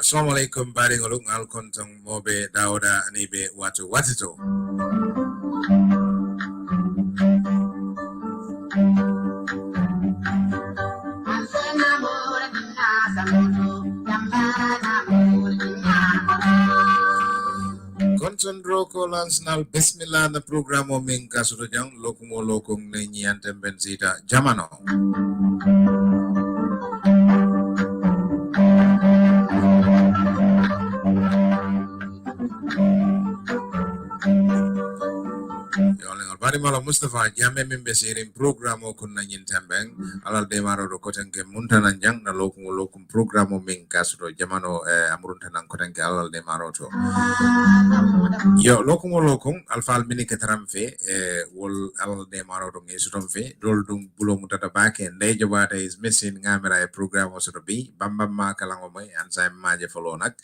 Assalamualaikum baringolung alkontong mobe dauda anibe watu watito. Konson roko lansnal bismillah na programo ming kasudojang lokumo lokung nenyian tembensita jamano. Bari malo Mustafa jame mimbe sirim programo kunna nyintembeng alal demaro do kotenke muntananjang na lokum programo min kasro jamano amruntanan kotenke alal demaro to yo lokum alfal mini ketramfe wol alal demaro do ngesudom fe dol dum bulo mutata bake ndey jobata is missing ngamera e programo so bi bambam ma kalango moy ansay maje folonak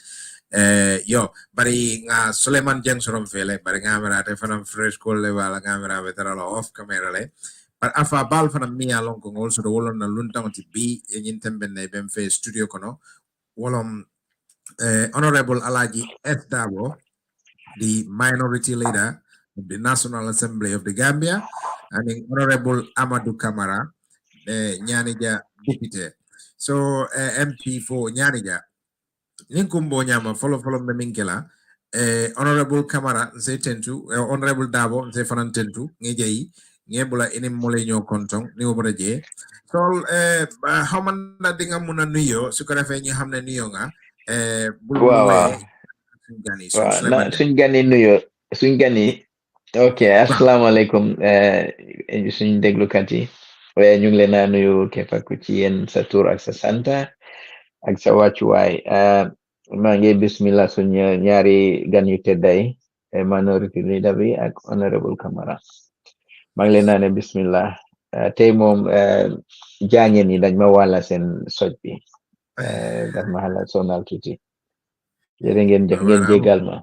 yo bari nga Suleiman Jeng sorom fele bari ngamera te fanam fresh call le wala ngamera veterano off camera le but afa bal fanam mi alon ko also do wolon na luntam ti bi e nyintembe ne bem fe studio kono wolom honorable Alaji F Dabo, the minority leader of the National Assembly of the Gambia, and honorable Amadou Kamara, Nyanija deputy. So MP for Nyanija. Ninkumbo nyama follow me minkela honorable Kamara nse tentu honorable Dabo nse fanan tentu ngejei ngebula ini mole nyo kontong ni obraje so hamana dinga muna nuyo sukara fe nyi hamne nuyo nga bulwe suñgani nuyo suñgani okay assalamu alaikum suñ déglukat yi ñu ngi leen a nuyu képp ku ci yéen sa tur ak sa santa ak sa wàccuwaay maa ngi bismillah suñu ñaari gan yu tedday minority leader bi ak honorable Kamara maa ngi leen naa ne bismillah tey moom jaañeen yi dañ ma wàlla seen soj bi daf ma xala sonal tuuti jërë ngeen jëf ngeen jégal ma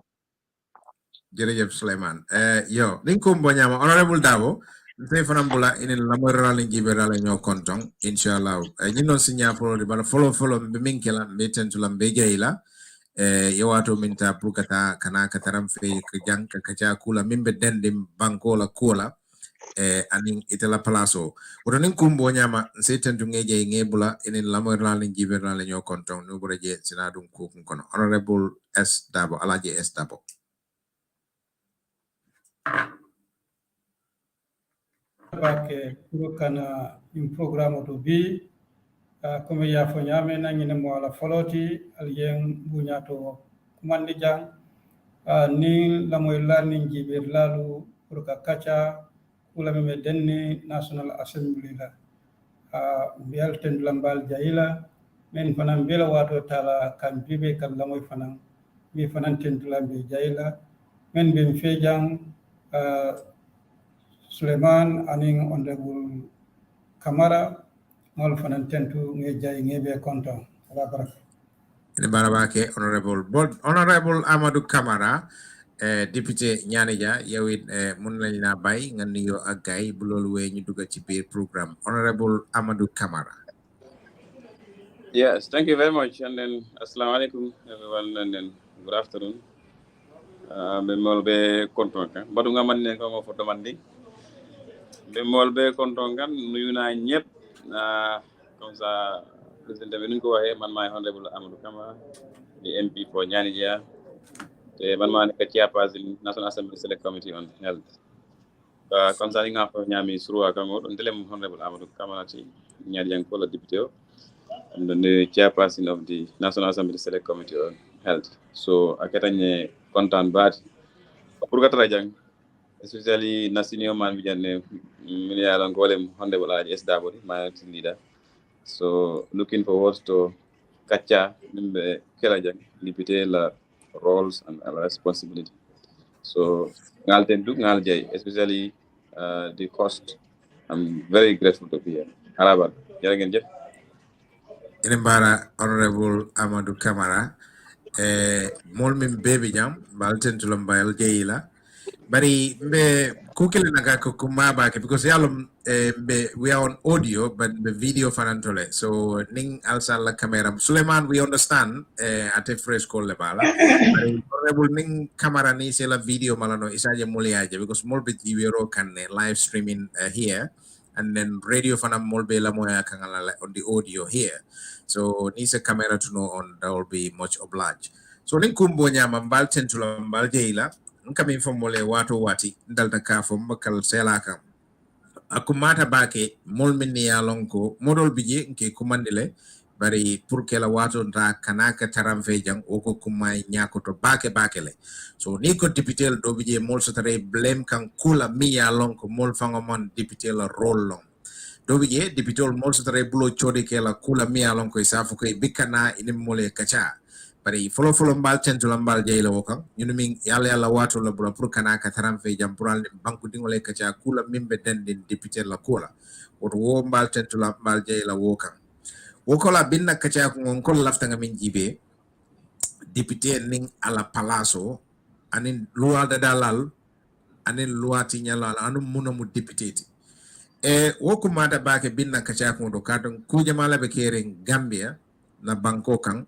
jërëjëf Souleymane yo liñ ko mboñama honorable Dabo nse fanam bula inen lamorala njibirala ñoo kontong inshallah ñi non signa folo di bala folo be minkela be tentula be jeyla yewato minta pukata kana kataram fe ke janka kacha kula mimbe dendim bankola kola anin itela palaso woto nin kumbo nyama nse tentu ngeje ngebula inen lamorala njibirala ñoo kontong no boraje sina dum ko kono honorable S Dabo Alaji S Dabo bake kana in programme to bi comme ya fo nyame na ngine mo ala foloti alien bunyato kumandi jang ni la moy learning jibir lalu pour ka kacha kula me denni National Assembly la bial ten lambal jaila men fanan bela wato tala kan bibe kan la moy fanan mi fanan ten lambe jaila men ben fejang Suleiman aning honorable Kamara mol fanan tentu ngejay ngebe konton ala baraka ene barabake honorable Amadou Kamara député Nyanija yawit mun lañ la bay nga nuyo ak gay bu lolou wé ñu dugg ci biir programme honorable Amadou Kamara. Yes, thank you very much and then assalamu alaikum everyone and then good afternoon be molbe konton ka badu nga man ne ko mo foto mandi be molbe konton kan nuyu na ñep comme ça président bi ñu ko waxe man may honorable Amadou Kamara di MP for Nyanija te man ma nek chairperson National Assembly Select Committee on Health comme ça nga ko ñami suru ak mo on telem honorable Amadou Kamara ci ñaari yang ko la député I'm the chairperson of the National Assembly Select Committee on Health. So aketanye content bad. Purga trajang, especially na senior man bijane miliyalan golem honorable SW, my team leader. So looking forward to Kacha Nimbe Kelajang, limited la roles and responsibility. So ngal tentu ngal jay, especially the cost. I'm very grateful to be here. Harabar, jaragen jef. Inembara Honorable Amadou Camara, mol min baby jam, balten tulombayal jeyila. Bari mbe kukile naga kukumaba because yalum we are on audio but the video fanantole. So ning alsa la camera. Suleiman, we understand at a fresh call le bala. Bari honorable ning camera ni se la video malano isaje muliaje because molbit iwero can live streaming here. And then radio fanam molbe la moya kangala on the audio here. So needs a camera to know on that will be much obliged. So ning kumbo nyama mbal tentula mbal jeila nkami fomole wato wati ndalta ka fo makal selaka akumata bake molmini ya lonko modol bije nke kumandile bari pour que la wato nda kanaka taramfe jang oko kumay nyakoto bake le so ni ko député do bije mol so tare blame kan kula mi ya lonko mol fangomon député la role long do bije député mol so tare bulo chodi ke la kula mi ya lonko isafu ko bikana ini mole kacha bari folo mbal centula mbal jeyla wokan ñunu min yalla wato la bura pour kana ka taramfe jam pour al banku dingole kacha kula mimbe dendin député la kula woto wo mbal centula mbal jeyla wokan wokola binna kacha ko ngon kol lafta ngamin jibe député ning ala palaso anin loi da dalal anin loi ti nyala anu munamu député e wokuma da bake binna kacha ko do kadon ku jamala be keren Gambia na banko kan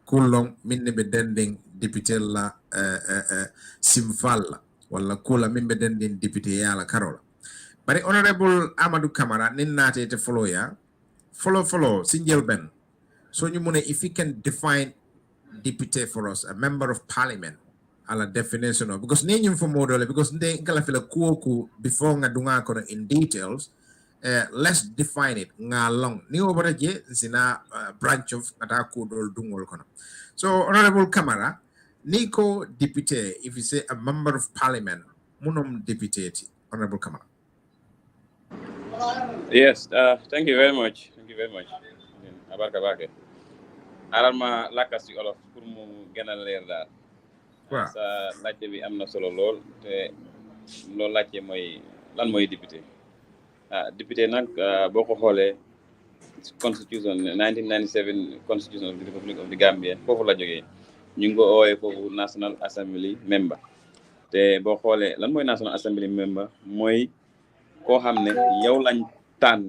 kulong minne be dending député la simfal wala kula min be dending député yala karola bari honorable Amadou Camara nin nate te follow ya follow sinjel ben so ñu mune if you can define député for us a member of parliament ala definition of because ni ñu fo modole because nde ngala fila kuoku before nga dunga ko in details let's define it nga long ni obara je sina branch of ata ko dol dungol kono so honorable Camara Nico député if you say a member of parliament munom député honorable Camara. Yes, thank you very much abarka bake arama lakas ci olof pour mu gëna leer daal sa laajte bi am na solo lool te loolu laajte mooy lan mooy député député nag boo ko xoolee constitution 1997 constitution of the Republic of the Gambia foofu la jógee ñu ngi ko oowee foofu National Assembly member te boo xoolee lan mooy National Assembly member mooy koo xam ne yow lañ tànn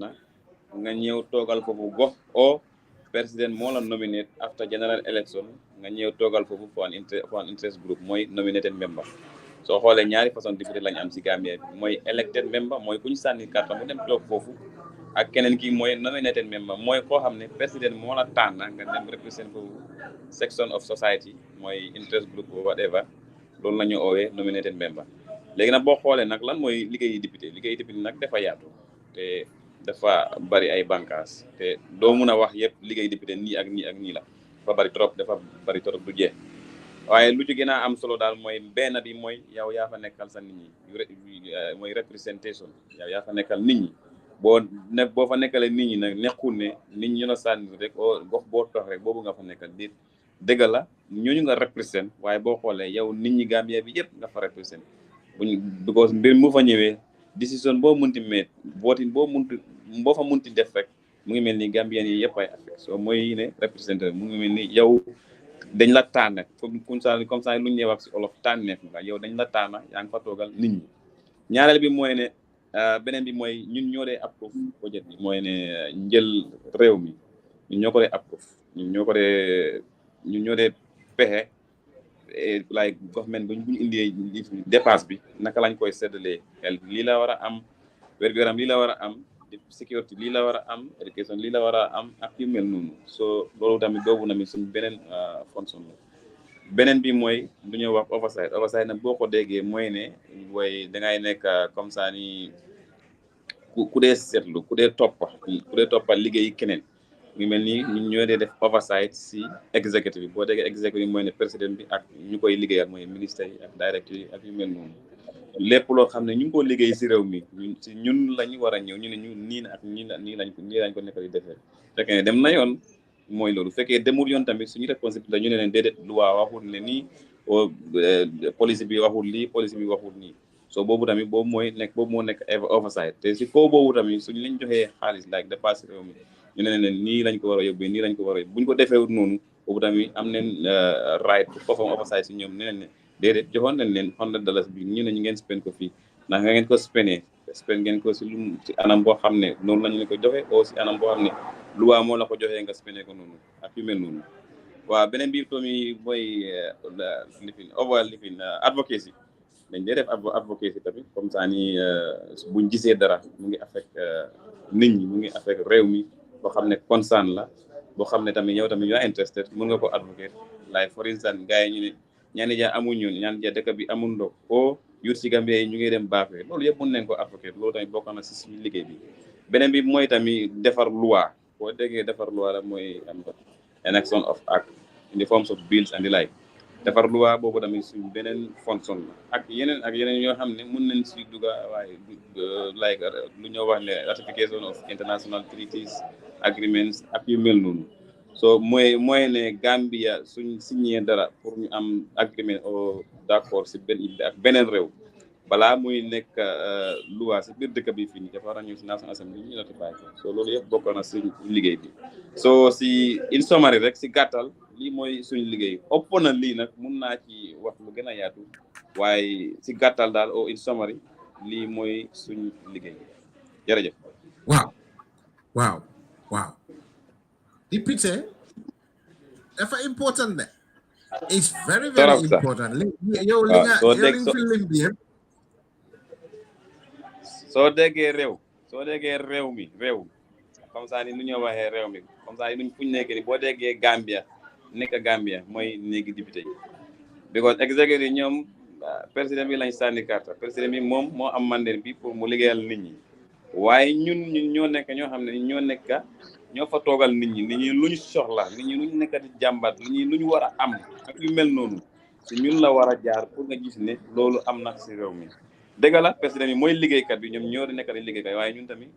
nga ñëw toogal foofu gox o président moo la nominate after general election nga ñëw toogal foofu for an interest group mooy nominated member soo xoolee ñaari façon député lañ am si Gambia bi mooy elected member mooy ku ñu sànni carte mu dem toog foofu ak keneen kii mooy nominated member mooy koo xam ne président moo la tànn nga dem represent foofu section of society mooy interest group or whatever loolu la ñu oowee nominated member léegi nag boo xoolee nag lan mooy liggéeyi député nag dafa yaatu te dafa bari ay bànqaas te doo mun a wax yëpp liggéey député nii ak nii la dafa bari trop du jeex waaye lu ci gën a am solo daal mooy benn bi mooy yow yaa fa nekkal sa nit ñi mooy représentation yow yaa fa nekkal nit ñi boo fa nekkalee nit ñi nag nekkul ne nit ñi ñu la sànni rek o gox boo tox rek boobu nga fa nekkal di dëgg la ñooñu nga represent waaye boo xoolee yow nit ñi Gambia bi yëpp nga fa represent because mbir mu fa ñëwee décision boo munti met voting boo fa munti def rek mu ngi mel ni Gambien yi yëpp ay affect so mooy ne représentant mu ngi mel ni yow dañ la tànn comme ça lu ñu wax si olof tànneef nga yow dañ la tànn yaa ngi fa toogal nit ñi ñaareel bi mooy ne beneen bi mooy ñun ñoo dee approve budget bi mooy ne njël réew mi ñun ñoo ko dee approve ñun ñoo dee pexe like government bu ñu indee dépense bi naka lañ koy séddalee lii la war a am wér-gu-yaram lii la war a am sécurité lii la war a am éducation lii la war a am ak yu mel noonu so loolu tamit doobu na mi suñu beneen fonction la beneen bi mooy lu ñuy wax oversight nag boo ko déggee mooy ne mooy dangay nekk comme ça ni ku dee seetlu ku dee toppa liggéey keneen ngi mel ni ñun ñoo dee def oversight si executive bi boo déggee executive mooy ne président bi ak ñu koy liggéeyal mooy ministère yi ak directeur yi ak yu mel noonu lépp loo xam ne ñu ngi ko liggéey si réew mi ñun lañu war a ñëw ñu ne ñu nii na ak nii lañ ko nekk di defee fekkee ne dem na yoon mooy loolu fekkee demul yoon tamit suñu responsabilité ñu ne leen déedéet loi waxul ne nii police bi waxul lii police bi waxul nii so boobu tamit boobu moo nekk oversight te si kaw boobu tamit suñu leen joxee xaalis like dépassé réew mi ñu ne leen nii lañ ko war a yóbbee nii lañ ko war a buñ ko defeewut noonu boobu tamit am neen right pour perform oversight si ñoom ne leen ne déedéet joxoon nañ leen $100 bi ñu ne ñu ngeen spend ko fii ndax nga ngeen ko spend ngeen ko si lu si anam boo xam ne noonu lañu leen ko joxe oo si anam boo xam ne loi moo la ko joxee nga spend ko noonu ak yu mel noonu waaw beneen bi tamit mooy lifin advocacy dañ dee def advocacy tamit comme ça ni buñ gisee dara mu ngi affect nit ñi mu ngi affect réew mi boo xam ne concern la boo xam ne tamit yow tamit yaa interested mën nga ko advocate like for instance gars yi ñu ne ñaani ja amuñu ñaan ja dëkk bi amul ndox o yur si Gambie yi ñu ngi dem baaxee loolu yëpp mën nañ ko advocate loolu tamit bokk na si suñu liggéey bi beneen bi mooy tamit defar loi boo déggee defar loi la mooy enaction of act in the forms of bills and the like defar loi boobu tamit suñu beneen fonction la ak yeneen yoo xam ne mën nañ si dugga waaye like lu ñoo wax ne ratification of international treaties agreements ak yu mel noonu so mooy ne Gambia suñ signé dara pour ñu am agreement o d'accord si beneen réew balaa muy nekk loi si biir dëkk bi fii nii dafa war a ñëw si National Assembly ñu notify ko so loolu yëpp bokk na suñ liggéey bi so si in summary rek si gàttal lii mooy suñ liggéey ëpp na lii nag mun naa ci wax lu gën a yaatu waaye si gàttal daal o in summary lii mooy suñ liggéey jërëjëf waaw député dafa important de it's very important yow li nga fi lim bi yëpp soo déggee réew mi comme ça ni nu ñoo waxee réew mi comme ça nuñ fuñ nekk ni boo déggee Gambia mooy néegi député yi because executive ñoom président bi lañ sànni carte président bi moom moo am mandat bi pour mu liggéeyal nit ñi waaye ñun ñoo nekk ñoo xam ne ñoo fa toogal nit ñi lu ñu soxla nit ñi lu ñu nekk di jàmbat nit ñi lu ñu war a am ak yu mel noonu si ñun la war a jaar pour nga gis ne loolu am na si réew mi dëgg la président bi mooy liggéeykat bi ñoom ñoo di nekk di liggéeykat waaye ñun tamit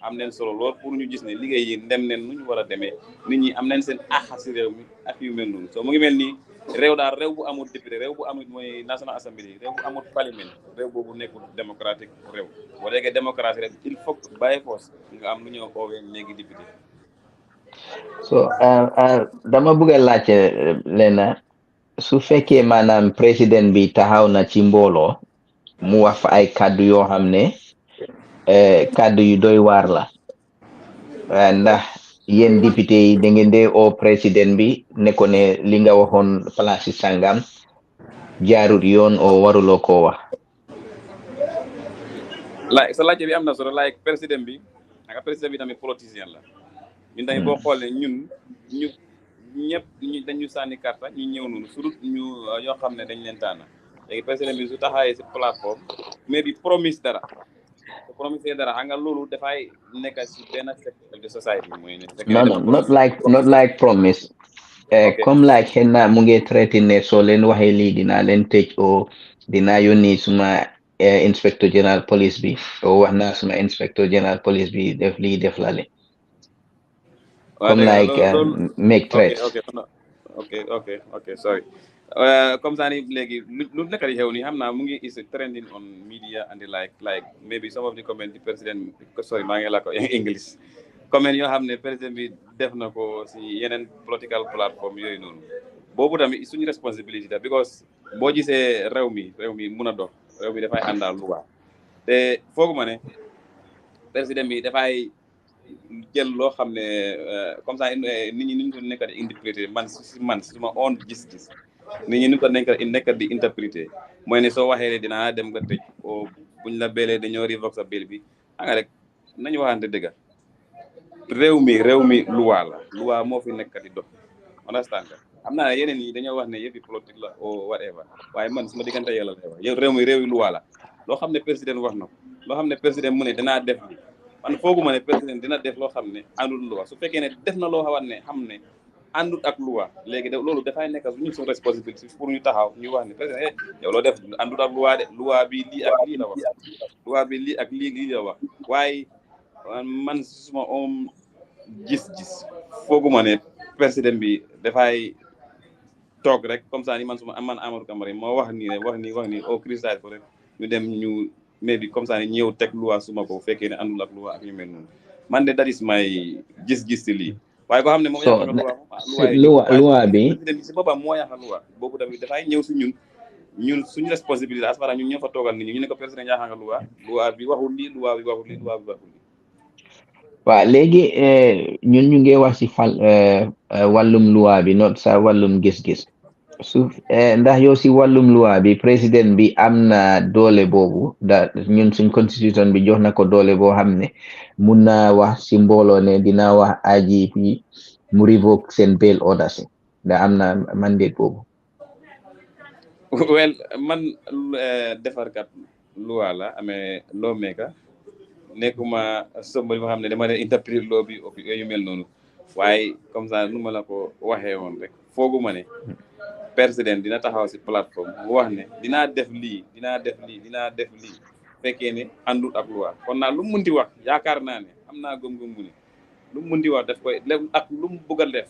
am nañ solo lool pour ñu gis ne liggéey yi ndem neen nu ñu war a demee nit ñi am nañ seen àq si réew mi ak yu mel noonu so mu ngi mel ni réew daal réew bu amul député réew bu amul mooy National Assembly réew bu amul parlement réew boobu nekkul démocratique réew boo déggee démocratie rek il faut bàyyi force nga am lu ñoo oowee léegi député so dama bëgg a laajte Lena su fekkee maanaam président bi taxaw na ci mbooloo mu wax fa ay kàddu yoo xam ne kàddu yu doy waar la ndax yéen député yi da ngeen dee oo président bi ne ko ne li nga waxoon place sangam jaarut yoon o waruloo koo wax sa laajte bi am na solo like président bi tamit politicien la ñun tamit boo xoolee ñun ñëpp dañu sànni carte ñu ñëw noonu surtout ñu yoo xam ne dañ leen tànn léegi président bi su taxawee si plateforme mais bi promise dara xam nga loolu dafay nekk si benn secteur de society mooy ne non not like promise comme like xëy na mu ngi traité ne soo leen waxee lii dinaa leen tëj o dinaa yónni suma inspector general police bi o wax naa suma inspector general police bi def lii def lale comme like make threats okay sorry comme ça ni léegi lu nekk di xew ni xam naa mu ngi is trending on media and the like maybe some of the comment the president sorry maa ngi la ko English comment yoo xam ne président bi def na ko si yeneen political platform yooyu noonu boobu tamit suñu responsibility because boo gisee réew mi mun a dox réew mi dafay àndaal lu baax te fooguma ne président bi dafay jël loo xam ne comme ça nit ñi ñu ko nekk di interpréter man suma own gis-gis nit ñi ñu ko nekk di interpréter mooy ne soo waxee dinaa dem nga tëj o buñ la beelee dañoo revoke sa beel bi nga rek nañu waxante dëgg réew mi loi moo fi nekk di dox understand xam naa ne yeneen yi dañoo wax ne yëfi politique la o whatever waaye man suma diggante yàlla lay wax yow réew yi loi la loo xam ne président wax na ko loo xam ne président mu ne danaa def li man fooguma ne président dina def loo xam ne àndul loi su fekkee ne def na loo xawan ne xam ne àndul ak loi léegi loolu dafay nekk suñu suñu responsabilité pour ñu taxaw ñu wax ne président yow loo def àndul ak loi de loi bi lii ak lii la wax loi bi lii ak lii la wax waaye man suma gis-gis fooguma ne président bi dafay toog rek comme ça ni man Amadou Camara moo wax nii au cristal ko rek ñu dem ñu mais bi comme ça ni ñëw teg loi suma ko fekkee ne àndul ak loi ak ñu mel noonu man de that is may gis-gis ci lii waaye ko xam ne moom loi bi président bi si boppam moo yàq loi boobu tamit dafay ñëw si ñun suñu responsabilité as fara ñun ñoo fa toogal nit ñi ñu ne ko président yàq nga loi bi waxul lii loi bi waxul lii waaw léegi ñun ñu ngi wax ci wàllum loi bi not sa wàllum gis-gis ndax yow si wàllum loi bi président bi am na doole boobu ñun suñ constitution bi jox na ko doole boo xam ne mun naa wax si mbooloo ne dina wax IGP mu revoke seen bail orders da am na mandate boobu. well man defarkat loi la amee lawmaker nekkuma somebody boo xam ne dama leen interpréter loo bi yu mel noonu waaye comme ça nu ma la ko waxee woon rek fooguma ne président dina taxaw si plateforme mu wax ne dinaa def lii fekkee ne àndul ak loi kon naa lu mu munti wax yaakaar naa ne am naa gëm-gëm mu ne lu mu munti wax daf koy ak lu mu bëgg a def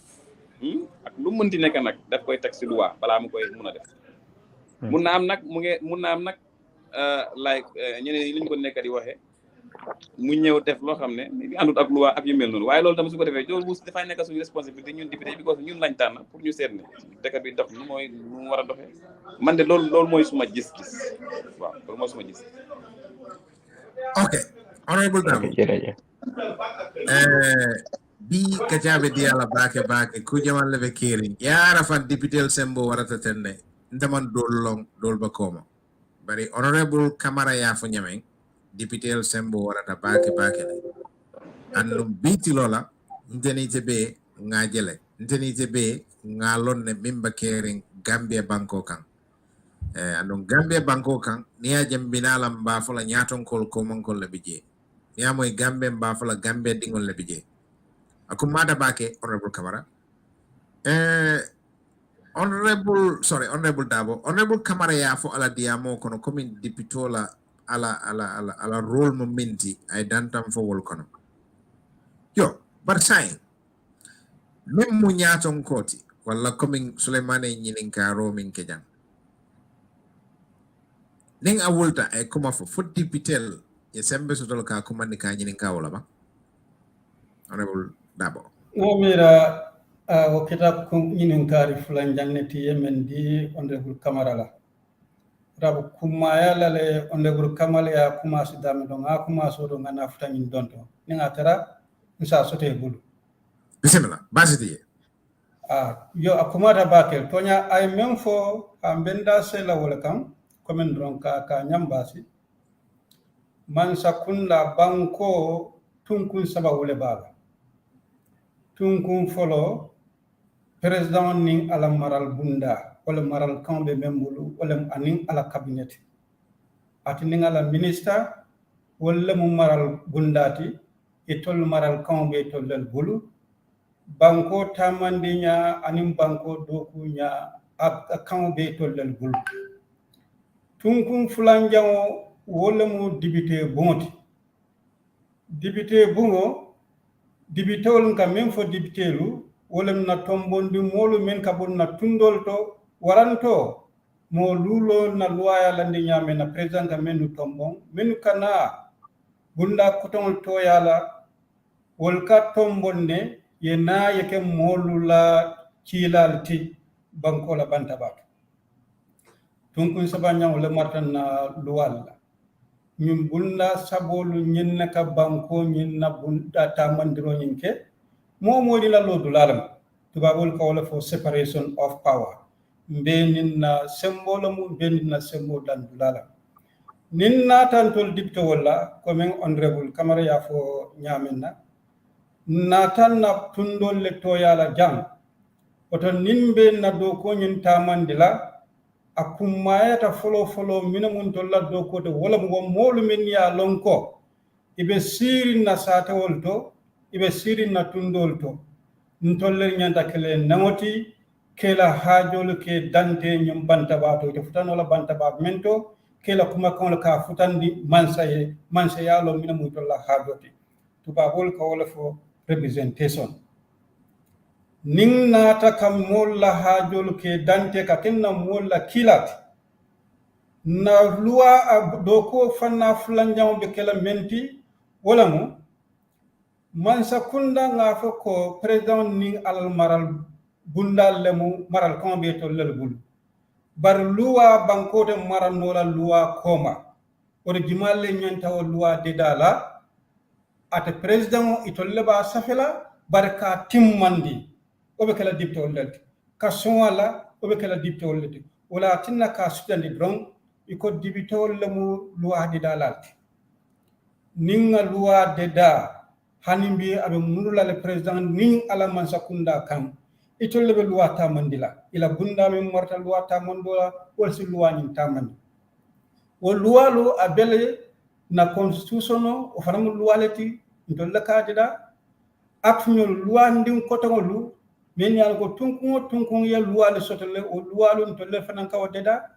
ak lu mu munti nekk nag daf koy teg si loi balaa mu koy mun a def mun na am nag like ñeneen yi lañu ko nekk di waxee mu ñëw def loo xam ne àndut ak loi ak yu mel noonu waaye loolu tamit su ko defee loolu dafay nekk suñu responsabilité ñun député yi because ñun lañ tànn pour ñu seet ne dëkk bi dox nu mu war a doxee man de loolu mooy suma gis-gis waaw loolu mooy suma gis. ok honorable Dabo bi kacaɓe diyala baake ku jaman leve keering yara fan député sembo warata tenne ntaman dol ba koma bari honorable Camara yafo ñamen député sembo warata baake le andum biti lola ntenite be ngajele ntenite be ngalonne mimba keering Gambia banko kan andum Gambia banko kan niya jambinala mbafula ñatonkol komankol le bijee niya moy Gambia mbafula Gambia dingol le bijee akumada baake honorable Camara honorable Dabo honorable Camara ya fo ala diamo kono commune député la ala role mo menti ay dantam fo wol kono yo bar say même mu ñaaton koti wala commune Souleymane ñinin karo min kejan ning a wulta ay kuma fo député e sembe sotol ka kuma ni ka ñinin ka wala ba honorable Dabo mira o kitab ko ñinin kari fulan janneti yemen di honorable Camara la rabu kumaya lale honorable Camara ya kuma su dami don a kuma so do ngana futanin donto ni ngatara nsa sote bulu bismillah basiti yo akuma da bakel tonya ay même fo ambenda sela wala kam comme ndron ka nyambasi man sakun la banko tunkun saba wala baba tunkun folo président ning ala maral bunda wala maral kambe membulu wala anin ala cabinet ati ning ala minister wala mu maral bundati e tol maral kambe tollal bulu banko tamandinya anin banko dokunya ak kambe tollal bulu tunkun fulanjawo wala mu député bonti député bungo député wol ka même fo député lu wala na tombondi molu men ka bon na tundol to waranto mo lulo na luaya landi nyame na président ka menu tombon menu kana bunda kutol to yala wol ka tombonne ye na yeke molu la cilalti banko la bantabat tunkun sabanya wala martan na luwalla ñum bunda sabolu ñinna ka banko ñinna bunda tamandiro ñinke moomodi la lodu lalam tubabul ko wala for separation of power mbenin na symbole mu mbenin na symbole dan lalam nin natantol dipto wala ko men honorable Camara ya fo nyamenna natan na tundol le to yala jam oto nimbe na do ko nyin tamandila akumayata folo minamun tolla do ko de wala mo molu men ya lonko ibe sirin na satawol to ibe sirin na tundol to ntolle nyanda kele namoti kela hajol ke dante nyum banta bato to futano la banta ba mento kela kuma kon ka futandi mansa yalo mina mu tolla hajoti tubabol ka wala fo representation ning nata kam molla hajol ke dante ka kenna molla kilat na luwa doko fanna fulanjam be kela menti wala mu mansa kunda nga fo ko president ni alal maral bundal lemu maral kan be to lel bul bar luwa banko de maral nola luwa koma o de gimalle nyanta o luwa de dala ate president itolle ba safela barka timmandi o be kala dipte o lelti ka sonwala o be kala dipte o lelti wala tinna ka sudandi dron iko dibito lemu luwa de dala ninga luwa de da hanimbi abe munula le president ning ala mansa kunda kan itolle be luwa ta mandila ila bunda min morta luwa ta mandola wol si luwa nyin ta mandi o luwa lu abele na constitution o fanamu luwa leti ndolle ka dida afnyo luwa ndin kotongolu men yal ko tunkun ye luwa le sotole o luwa lu ndolle fanan ka wadeda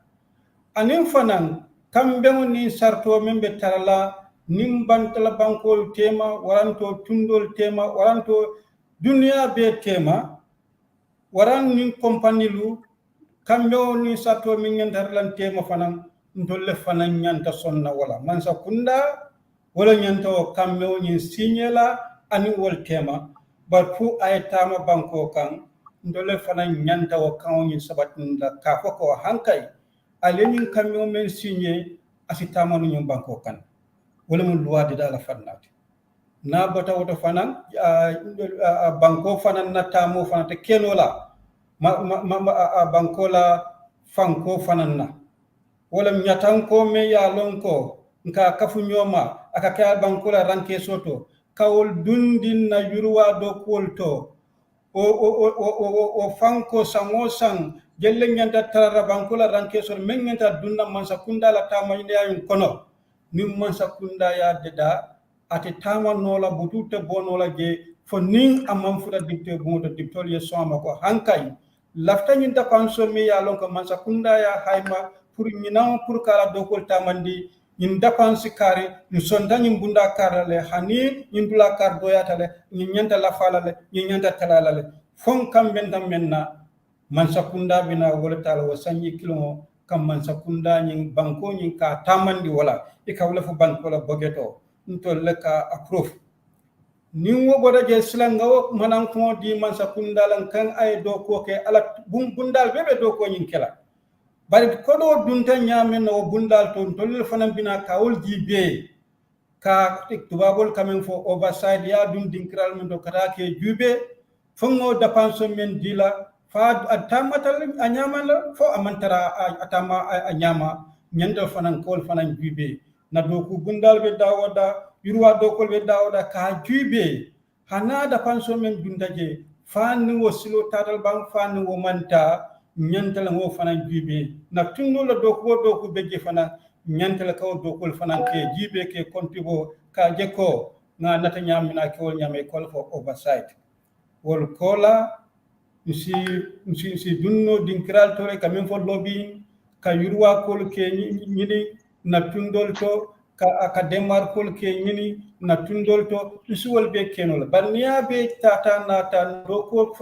anin fanan kambe ni sarto membe tarala nimbantala bankol tema waranto tundol tema waranto dunia be tema waran nin compagnie lu kambe ni sato min nyantarlan tema fanan ndolle fanan nyanta sonna wala mansa kunda wala nyanta o kambe ni signela ani wol tema bar fu ay tama banko kan ndolle fanan nyanta o kan ni sabatinda ka foko hankay alenin kambe men signé asitama no banko kan wala mun luwa de dala fannati na bata woto fanan banko fanan na tamo fanata kenola banko la fanko fanan na wala nyatan ko me ya lonko nka kafu nyoma aka kaya banko la ranke soto kawol dundin na yurwa do kolto o fanko sangosan jelle nyanta tarara banko la ranke soto men nyanta dunna mansa kunda la tamo yayun kono nim mansa kunda ya deda ate tama nola butute bonola je fo nin amam fuda dipte bonto diptol ye soma ko hankay lafta nyin da panso mi ya lon ko mansa kunda ya hayma pour nyina pour kala dokol tamandi nyin da pansi kare ni sonda nyin bunda karale hani nyin dula kar doyatale nyin nyanta la falale nyin nyanta talalale fon kam bendam menna mansa kunda bina wala tala wasanyi kilo kam mansa kunda nyin banko nyin ka tamandi wala ikawla fu banko la bogeto ntolle ka approve nin wo goda je silanga wo manan ko di mansa kunda lan kan ay do ko ke ala bundal bebe do ko nyin kela bari ko do dunta nyame no bundal to tolle fanan bina kawol jibe ka tubabol kamen fo overside ya dun dinkral men do kata ke jube fongo dapanso men dila fa atamatal anyama fo amantara atama anyama nyanda fanan kol fanan jube na doku bundal be dawoda yurwa dokol be dawoda ka jube hana da panso men dundaje fani wo silo tatal bang fani wo manta nyantal wo fanan jube na tunno la doku beje fanan nyantal ka dokol fanan ke jibe ke kontibo ka jeko na nata nyamina ke wol nyame kol fo oversight wol kola si dunno dinkral tore kamen fo lobby ka yurwa kol ke nyini na tundol to ka demar kol ke nyini na tundol to isuwol be kenol barniya be tata na tan doko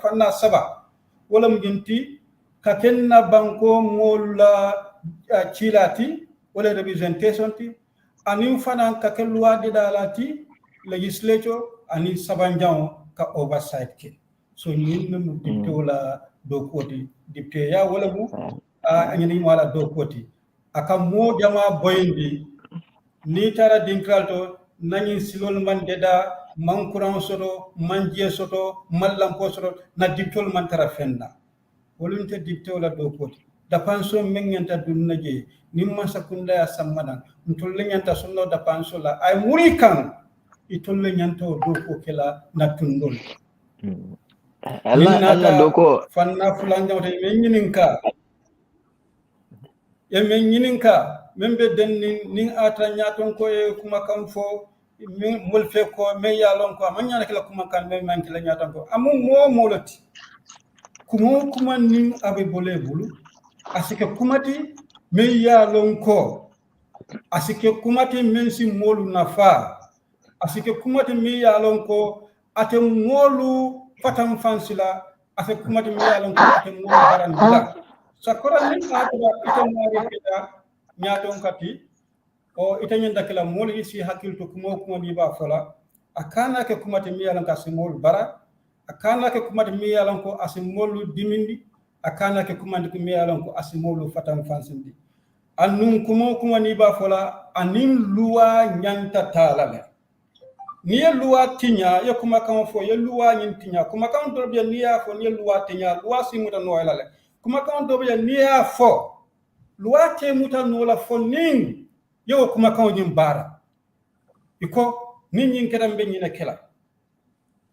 fanna saba wala mginti ka kenna banko mola chilati wala representation ti anin fanan ka kelwa de dalati legislature ani sabanjao ka oversight ke so nyin mu dipte wala dokoti dipte ya wala mu anyini wala dokoti aka mo jama boyndi ni tara dinkral to nani silol man deda man kuran soto man je soto mallam ko soto na diptol man tara fenna wolunte dipte wala dokoti da panso mengenta dunna je nimma sakunda ya sammana ntolle nyanta sonno da panso la ay muri kan itolle nyanta doko kela na tundol Allah doko fanna fulanja wata men nyininka membe den nin ata nyaton ko e kuma kam fo min mulfe ko me yalon ko man nyana kala kuma kan me man kala nyaton ko amu mo molati kuma nin abe bole bulu asike kumati me yalon ko asike kumati men si molu nafa asike kumati me yalon ko ate molu fatam fansila asike kumati me yalon ko ate molu barandila sakora nin ata ite mari keda nyaton kati o ite nyanda kala molu isi hakil to kuma ni ba fola akana ke kumati me yalon ka simol bara akana ke kumati me yalon ko asimolu dimindi akana ke kumati me yalon ko asimolu fatam fansindi annun kuma ni ba fola anin luwa nyanta talale ni ye luwa tinya ye kuma kan fo ye luwa nyin tinya kuma kan do be ni ya fo ni luwa tinya luwa si muta no lale kuma kan do be ni ya fo luwa te muta no la fo nin ye kuma kan nyin bara iko nin nyin kedam be nyina kela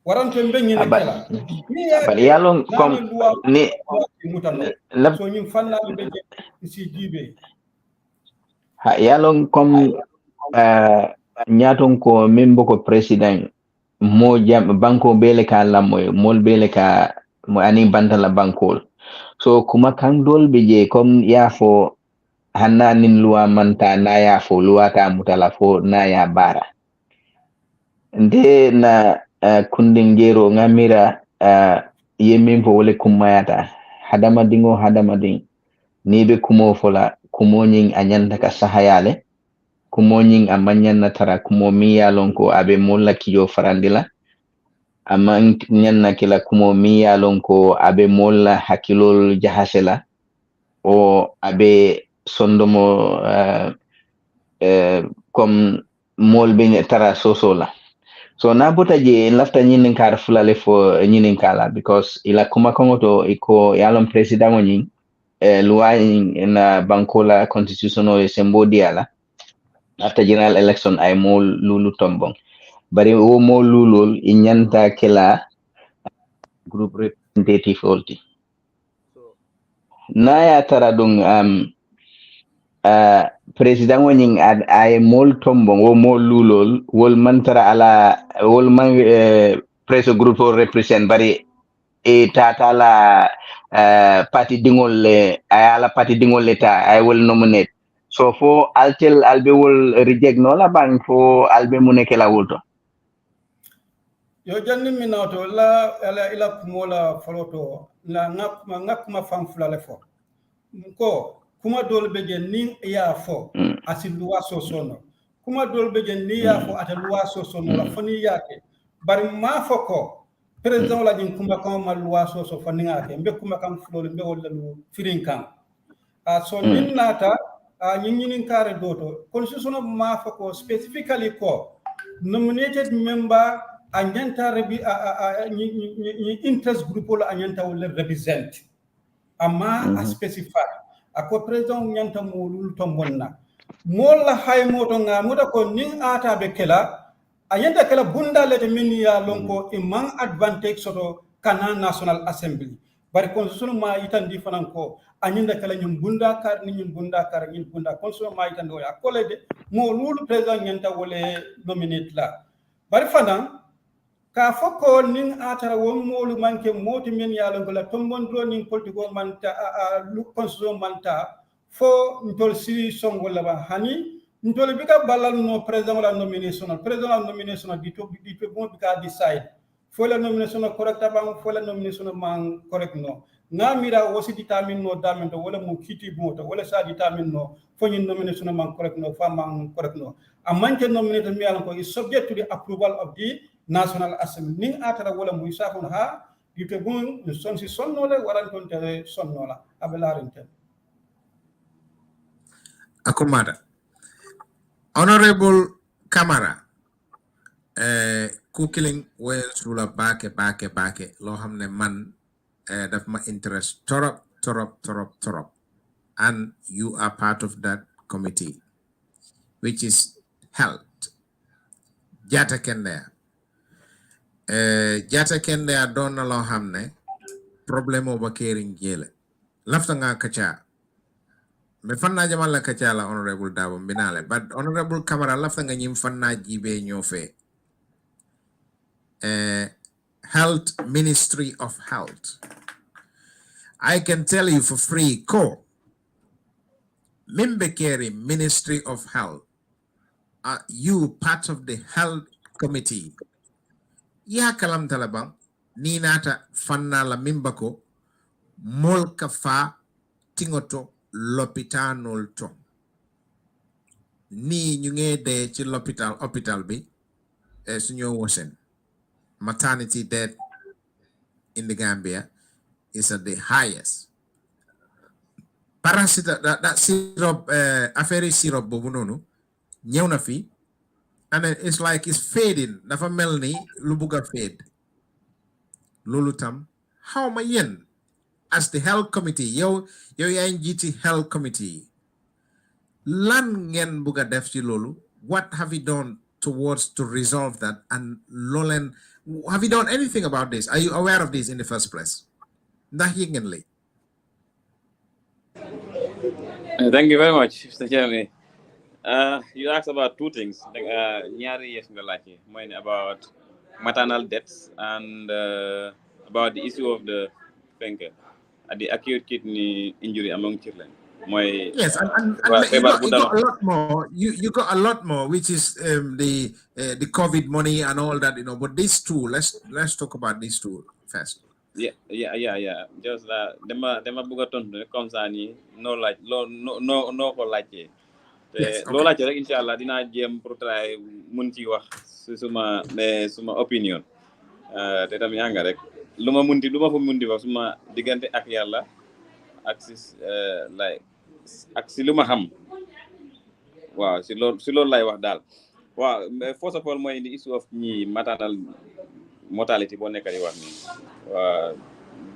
waranto be nyina kela ni ya bal yalon kom ni muta no so nyin fanna be si jibe ha yalon kom nyaton ko membo ko president mo jam banko bele ka lamoy mol bele ka mo ani bantala bankol so kuma kan dol be je kom ya fo hanna nin luwa manta na ya fo luwa ta mutala fo na ya bara nde na kundingero ngamira yemin fo wole kumayata hadama din ni be kumo fola kumo nyin anyanda ka sahayale kumo nyin amanyan na tara kumo miya lonko abe molla kiyo farandila amma nyanna kila kumo miya lonko abe molla hakilol jahasela o abe sondomo comme molbe tara sosola so na bota je lafta nyinin kar fulale fo nyinin kala because ila kuma kongoto iko yalon president nyin loi na bankola constitutional assembly ala after general election ay mo lulu tombong bari wo mo lulul inyanta kela group representative olti na ya tara dung president woning ay mol tombong wo mo lulul wol man tara ala wol man preso group represent bari e tata la parti dingol le ayala parti dingol le ta ay wol nominate so fo altel albe wol reject no la bank fo albe muneke la wulto yo janni minato la ila kumola foloto la ngakuma fam fulale fo ko kuma dol beje nin ya fo asil luwa sosono kuma dol beje ni ya fo ata luwa sosono la foni yake bari ma fo ko president la din kuma kan ma luwa soso foni ngake mbe kuma kan fulole mbe wala lu firin kan so nin nata nyinin kare doto constitution ma fo ko specifically ko nominated member anyanta rebi interest group la anyanta wala represent amma a specify ako president nyanta molul tombonna molla hay moto nga muta ko nin ata be kala anyanta kala bunda lete min ya lonko imman advantage soto kana national assembly bari constitution ma itandi fanan ko anyanda kala nyum bunda kar ni nyum bunda kar nyum bunda constitution ma itandi ya kolede molul president nyanta wala nominate la bari fanan ka foko nin atara won molu manke moti men yalon ko la tombon do nin politiko manta lu constitution manta fo ntol si songo la ba hani ntol bika balal no president la nomination dito bon bika decide fo la nomination correct ba fo la nomination man correct no ngamira wosi determine no damento wala mo kiti moto wala sa determine no fo ni nomination man correct no fa man correct no amanke nomination mi yalon ko is subject to the approval of the National Assembly ning atara wala muy safon ha dite bon son si sonnole waran ton tere sonnola abelarinten akumada honorable Camara kukiling wel sula bake lo xamne man daf ma interest torop and you are part of that committee which is health jata kende jata kende a donna lo xamne problème o ba kering jele lafta nga kacha me fanna jamal la kachala honorable Dabo binale but honorable Camara lafta nga nyim fanna jibe ñofe Health Ministry of Health. I can tell you for free ko Mimbekeri Ministry of Health, are you part of the health committee? Ya kalam talabang ni nata fanna la mimbako mol kafa tingoto l'hôpital to ni ñu nge de ci l'hôpital bi suñu wosen maternity death in the Gambia is at the highest. Parasita that syrup affaire syrup bobu nonu ñew na fi and it's like it's fading dafa melni lu buga fade lolu tam how ma yen as the health committee yow yaay njiti health committee lan ngeen buga def ci lolu what have you done towards to resolve that and lolen have you done anything about this? Are you aware of this in the first place? Ndax yeg ngeen lay Thank you very much, Mr. Chairman. You asked about two things. Nyari yes about maternal deaths and about the issue of the acute kidney injury among children. Yes, and you got a lot more. You got a lot more, which is the COVID money and all that, But these two, let's talk about these two first. Yeah. Just dema bugaton comme ça ni no ko laajte te lo laajte rek inshallah dina jëm pour try mun ci wax suma opinion te tam yanga rek luma fa munti wax suma digante ak yalla ak si luma xam waaw si lool lay wax dal waaw first of all moy the issue of ñi maternal mortality bo nekk di wax ni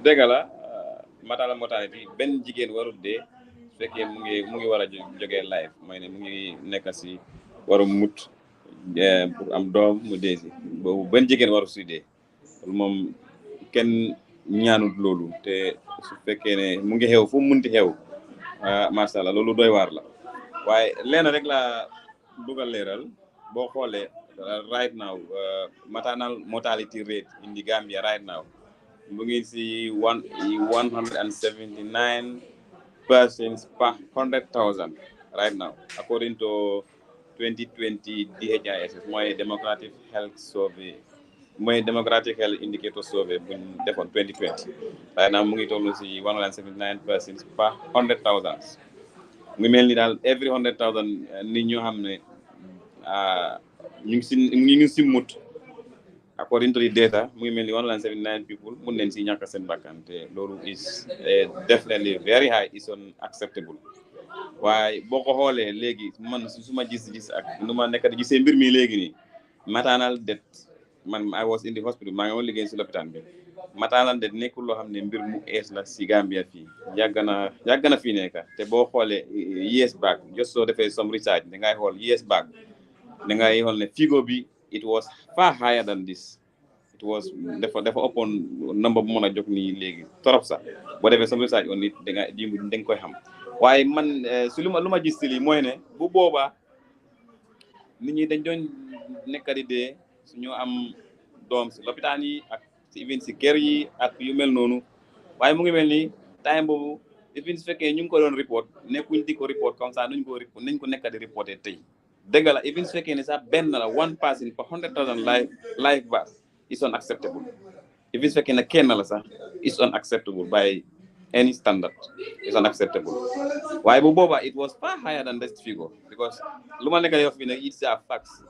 dëgg la maternal mortality benn jigéen warul dee su fekkee mu ngi war a jógee live mooy ne mu ngi nekk si waru mut pour am doom mu dee si boobu benn jigéen waru si dee moom kenn ñaanut loolu te su fekkee ne mu ngi xew fu mu munti xew macha allah loolu doy waar la waaye leena rek la dugal leeral boo xoolee right now maternal mortality rate in the Gambia right now mu ngi si 179 persons per 100,000 right now according to 2020 DHIS mooy demographic health survey mooy demographic health indicator survey bu ñu defoon 2020 right now mu ngi tollu si 179 persons per 100,000 mu mel ni daal every 100,000 nit ñoo xam ne ñu ngi si mut according to the data mu ngi mel ni 179 people mun nañ si ñàkk seen bakkan te loolu is definitely very high, is unacceptable. waaye boo ko xoolee léegi man suma gis ak nu ma nekk di gisee mbir mi léegi nii maternal death man I was in the hospital maa ngi woon liggéey si lopitaan bi maternal death nekkul loo xam ne mbir mu ees la si Gambia fii yàgg na fii nekk te boo xoolee years back just soo defee some research da ngay xool years back da ngay xool ne figo bi it was far higher than this. It was dafa ëppoon number bu mën a jóg nii léegi torop sax boo defee some research on it da nga koy xam waaye man su lu ma gis ci lii mooy ne bu boobaa nit ñi dañ doon nekk di dee suñu am doom si lopitaan yi ak si even si kër yi ak yu mel noonu waaye mu ngi mel ni time boobu even su fekkee ñu ngi ko doon report nekkuñ di ko report comme ça nañ ko nekk di reporté tey dëgg la even su fekkee ne sax benn la one person per 100,000 life birth is unacceptable. Even if you can it's unacceptable by any standard. It's unacceptable. Why Boba? It was far higher than this figure because it's a facts.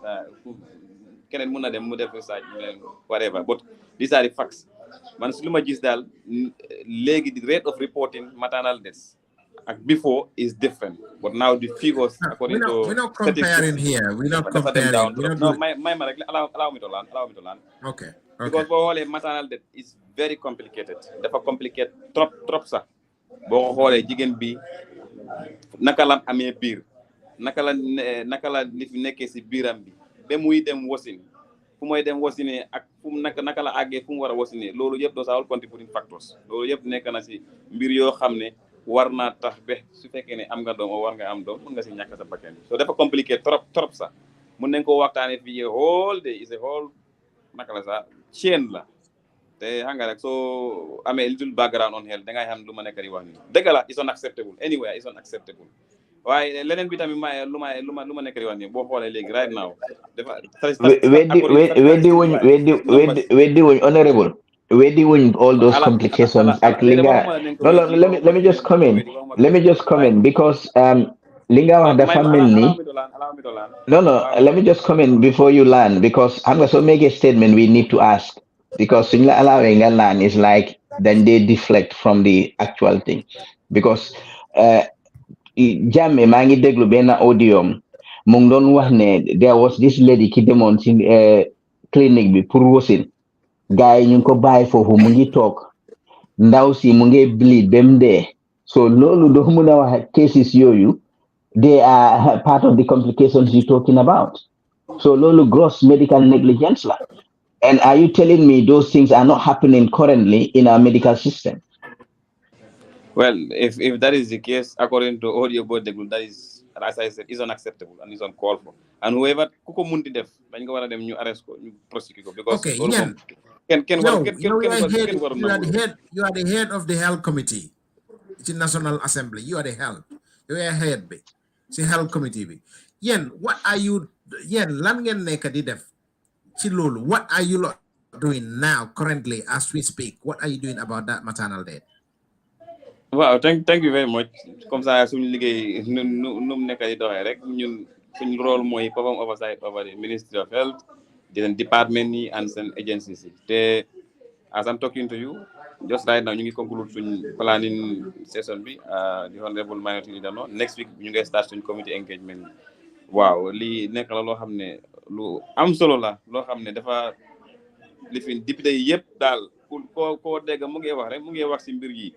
Can muna dem research whatever, but these are the facts. Man Suluma Gisdal the rate of reporting maternal deaths before is different, but now the figures according to we're not comparing here. We're not comparing. No, allow me to learn. Okay. Because for all maternal death is very complicated. Dafa complicate trop sax. Boo xoolee jigéen bi naka la amee biir naka la nit nekkee si biiram bi ba muy dem wasin fu muy dem wasine ak fu mu naka la àggee fu mu war a wasine loolu yëpp doo saawul contributing factors loolu yëpp nekk na si mbir yoo xam ne war naa tax ba su fekkee ne am nga doom o war nga am doom mën nga si ñàkk sa bakkan so dafa compliqué trop sax mun nañ ko waxtaanee fii a whole day is a whole naka la sax chain la te xam nga rek soo amee little background on health da ngay xam lu ma nekk di wax nii dëgg la is unacceptable anywhere is unacceptable waaye leneen bi tamit lu ma nekk di wax nii boo xoolee léegi right now dafa weddi wuñ honorable weddi wuñ all those complications ak li nga no let me just comment because li nga wax dafa mel ni no let me just comment before you learn because xam nga soo make a statement we need to ask because suñ la allowé nga learn is like then they deflect from the actual thing because Jammeh maa ngi déglu benn audio mu ngi doon wax ne there was this lady ki demoon ci clinique bi pour wasin gars yi ñu ngi ko bàyyi foofu mu ngi toog ndaw si mu ngi bleed ba mu dee so loolu doo mën a wax cases yooyu they are part of the complications you're talking about so loolu gross medical negligence la and are you telling me those things are not happening currently in our medical system? Well, if that is the case, according to audio board, that is, as I said, is unacceptable and is uncalled for. And whoever kuko munti def, dañ ko wara dem ñu arrest ko, ñu prosecute ko because okay, you are the head of the health committee. It's a National Assembly. You are the head. You are head bi. It's a health committee bi. Yen, what are you lan ngeen nekk di def ci lolu? What are you doing now currently as we speak? What are you doing about that maternal death? Wow, thank you very much. Comme ça suñu liggéey nu nekk di doxee rek ñun suñu rôle mooy perform oversight over the Ministry of Health, the department yi and some agencies yi. Te as I'm talking to you, just right now ñu ngi conclude suñu planning session bi the honorable minority leader no next week ñu ngi start suñu committee engagement. Waaw lii nekk la loo xam ne lu am solo la loo xam ne dafa lifin député yi yëpp daal koo dégg mu ngi wax rek mu ngi wax si mbir yi.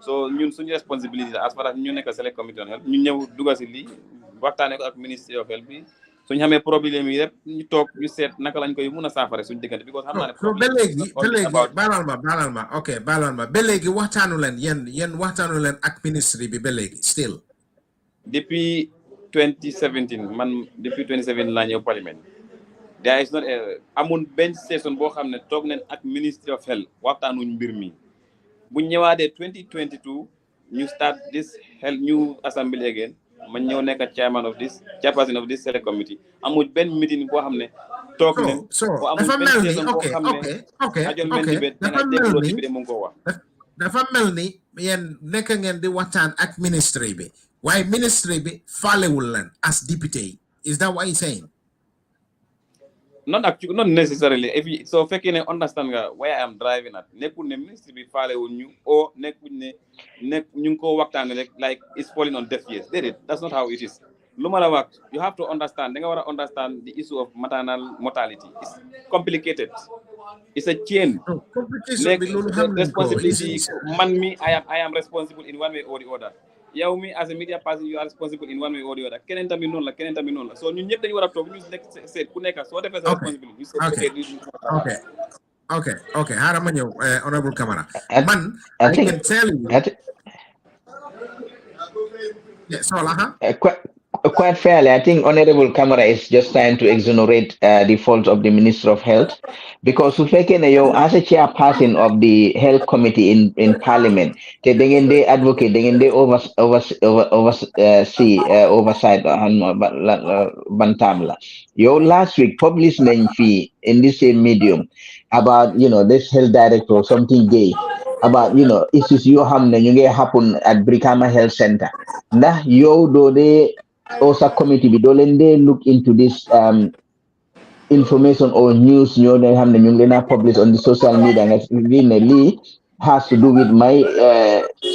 So ñun suñu responsibility as far as ñu nekk select committee on health ñu ñëw dugal si lii waxtaanee ko ak Ministry of Health bi suñu xamee problème yi rek ñu toog ñu seet naka lañ koy mun a saafara suñu diggante because xam naa ne ba léegi baalal ma ok baalal ma ba léegi waxtaanu leen yéen waxtaanu leen ak ministry bi ba léegi still depuis 2017 man depuis 2017 laa ñëw parliament there is not amun benn session boo xam ne toog nañ ak Ministry of Health waxtaanuñ mbir mi bu ñëwaatee 2022 ñu start this health new assembly again man ñëw nekk chairperson of this select committee amul benn meeting boo xam ne toog nañ so dafa mel ni dafa mel ni yéen nekk ngeen di waxtaan ak ministry bi waaye ministry bi faalewul leen as député is that what you're saying? Not necessarily. So fekkee ne understand nga where I am driving at nekkul ne ministry bi faale wu ñu o nekkul ne ñu ngi ko waxtaane rek like it's falling on deaf ears. That's not how it is. Lu ma la wax you have to understand da nga war a understand the issue of maternal mortality. It's complicated. It's a chain. Responsibility man me I am responsible in one way or the other. Yow mi as a media person you are responsible in one way or the other keneen tamit noonu la so ñun ñëpp dañu war a toog ñu seet ku nekk soo defee sa responsibility ñu seet okay xaaral ma ñëw honorable Camara man I can tell you quite fairly, I think Honorable Camara is just trying to exonerate the fault of the Minister of Health because as a chairperson of the Health Committee in Parliament, they advocate, they oversee oversight on Bantamla. Last week published fee in this same medium about this health director or something gay about issues you happen at Brikama Health Center. Nah, do they also committee bi doo leen dee look into this information or news ñoo leen xam ne ñu ngi leen a publish on the social media nga ne lii has to do with my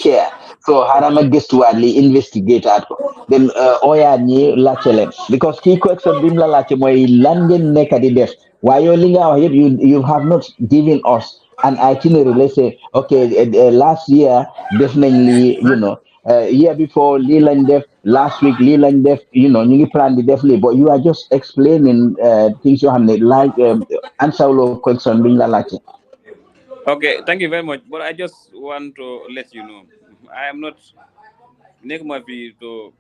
chair so xaaral ma gëstuwaat lii investigate at ko then oyaat ñi laajte leen because key question bi mu la laajte mooy lan ngeen nekk di def waaye yow li nga wax yëpp you have not given us an itinerary. Let's say okay last year def nañ lii year before lii lañ def last week lii lañ def ñu ngi plan di def lii but you are just explaining things yoo xam ne like answer loo question bi ñu la laajte. Okay, thank you very much. But I just want to let you know, I am not nekkuma fi to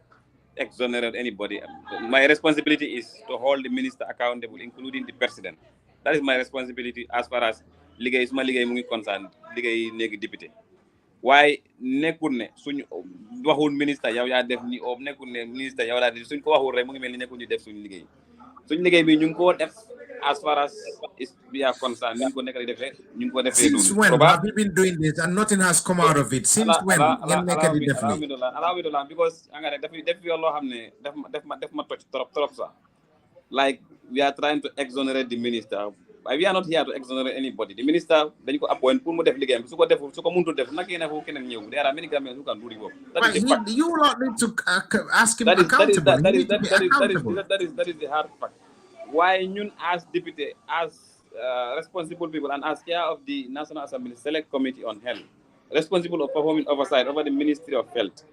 exonerate anybody. My responsibility is to hold the minister accountable, including the president. That is my responsibility as far as liggéey suma liggéey mu ngi concern liggéey néegi député. Waaye nekkul ne suñu waxul ministre yow yaa def ni nekkul ne ministre yow daa def suñ ko waxul rek mu ngi mel ni nekkul ñu def suñu liggéey. Suñu liggéey bi ñu ngi ko def as far as we are concerned, ñu ngi ko nekk di defee ñu ngi ko defee. Since when have you been doing this and nothing has come out of it? Since when ngeen nekk di def lii? allow me to learn because nga ne def yoo loo xam ne def ma toj trop sax. Like we are trying to exonerate the minister. We are not here to exonerate anybody. The minister dañ ko appoint pour mu def liggéeyam su ko deful su ko mënul def nag yéen a foofu keneen ñëw. There are many Gambians who can do the work. That is the fact. You will not need to ask him accountable. That is the hard fact. Why ñun as deputy, as responsible people and as chair of the National Assembly Select Committee on Health, responsible of performing oversight over the Ministry of Health,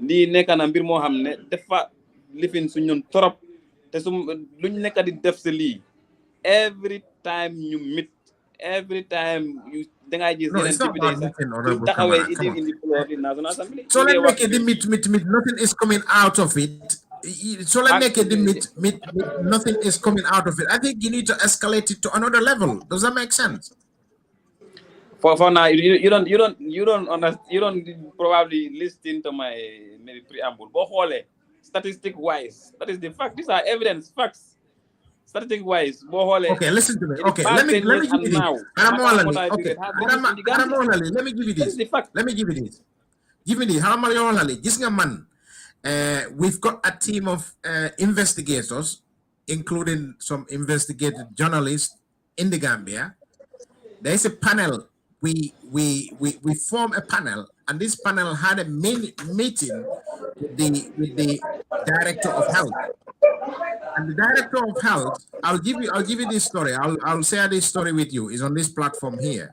lii nekk na mbir moo xam ne dafa lifin su ñun trop te su luñ nekk di def si lii every time you meet, every time you dangay gis yeneen député sax suñ taxawee in the floor of the National Assembly. So let's make it the meet, nothing is coming out of it. So let's make it the meet, nothing is coming out of it. I think you need to escalate it to another level. Does that make sense? For now, you don't understand. You don't probably listen to my maybe preamble. But statistic wise, that is the fact. These are evidence facts. Statistic wise, okay, listen to me. Okay, let me give you this. Let me give you this. Let me give you this. Give me this. Gis nga man, we've got a team of investigators, including some investigative journalists in the Gambia. There is a panel. We form a panel, and this panel had a meeting with the director of health. And the director of health, I'll give you this story. I'll share this story with you. It's on this platform here.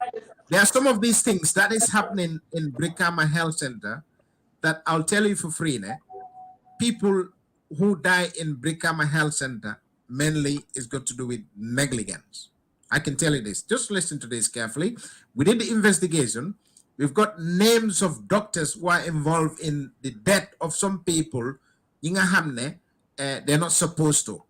There are some of these things that is happening in Brikama Health Center that I'll tell you for free. People who die in Brikama Health Center mainly is got to do with negligence. I can tell you this. Just listen to this carefully. We did the investigation. We've got names of doctors who are involved in the death of some people. They're not supposed to.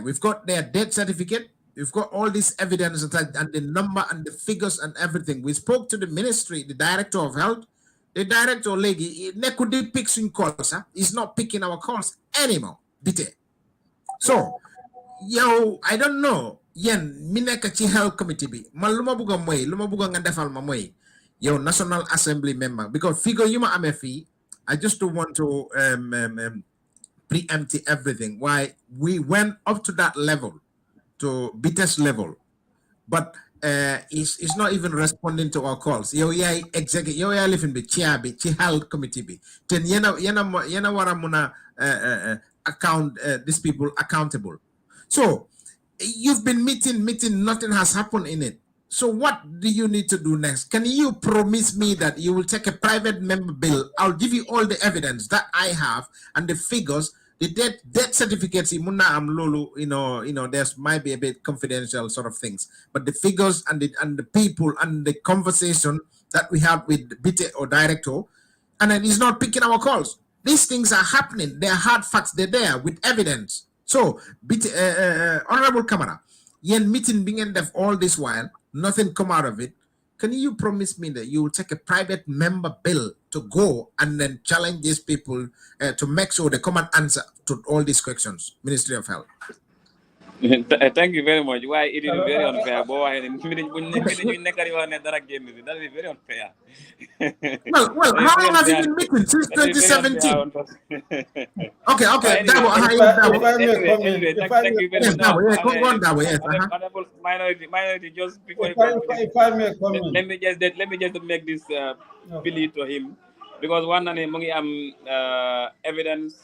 We've got their death certificate. We've got all this evidence and the number and the figures and everything. We spoke to the ministry, the director of health. The director, lady, calls. He's not picking our calls anymore. So, I don't know. Yen mineka ci health committee bi man luma buga nga defal ma moy yow National Assembly member because figure you ma amé fi I just don't want to preempt everything. Why we went up to that level, to BTS level, but it's not even responding to our calls. Yo executive yo living be chair be health committee be then yena wara muna account these people accountable. So you've been meeting, nothing has happened in it. So what do you need to do next? Can you promise me that you will take a private member bill? I'll give you all the evidence that I have and the figures, the death certificates, there's might be a bit confidential sort of things, but the figures and the people and the conversation that we have with BT or director, and then he's not picking our calls. These things are happening. They're hard facts. They're there with evidence. So, Honorable Kamara, yen meeting being end of all this while, nothing come out of it. Can you promise me that you will take a private member bill to go and then challenge these people to make sure they come and answer to all these questions, Ministry of Health? Thank you very much. Why it is very unfair. That is very unfair. Well, how long have you been meeting? Since 2017. Okay. Thank you very much. Go on, Dabo. Yes. Honorable minority, just before If I may comment. let me just make this plea to him, because one evidence,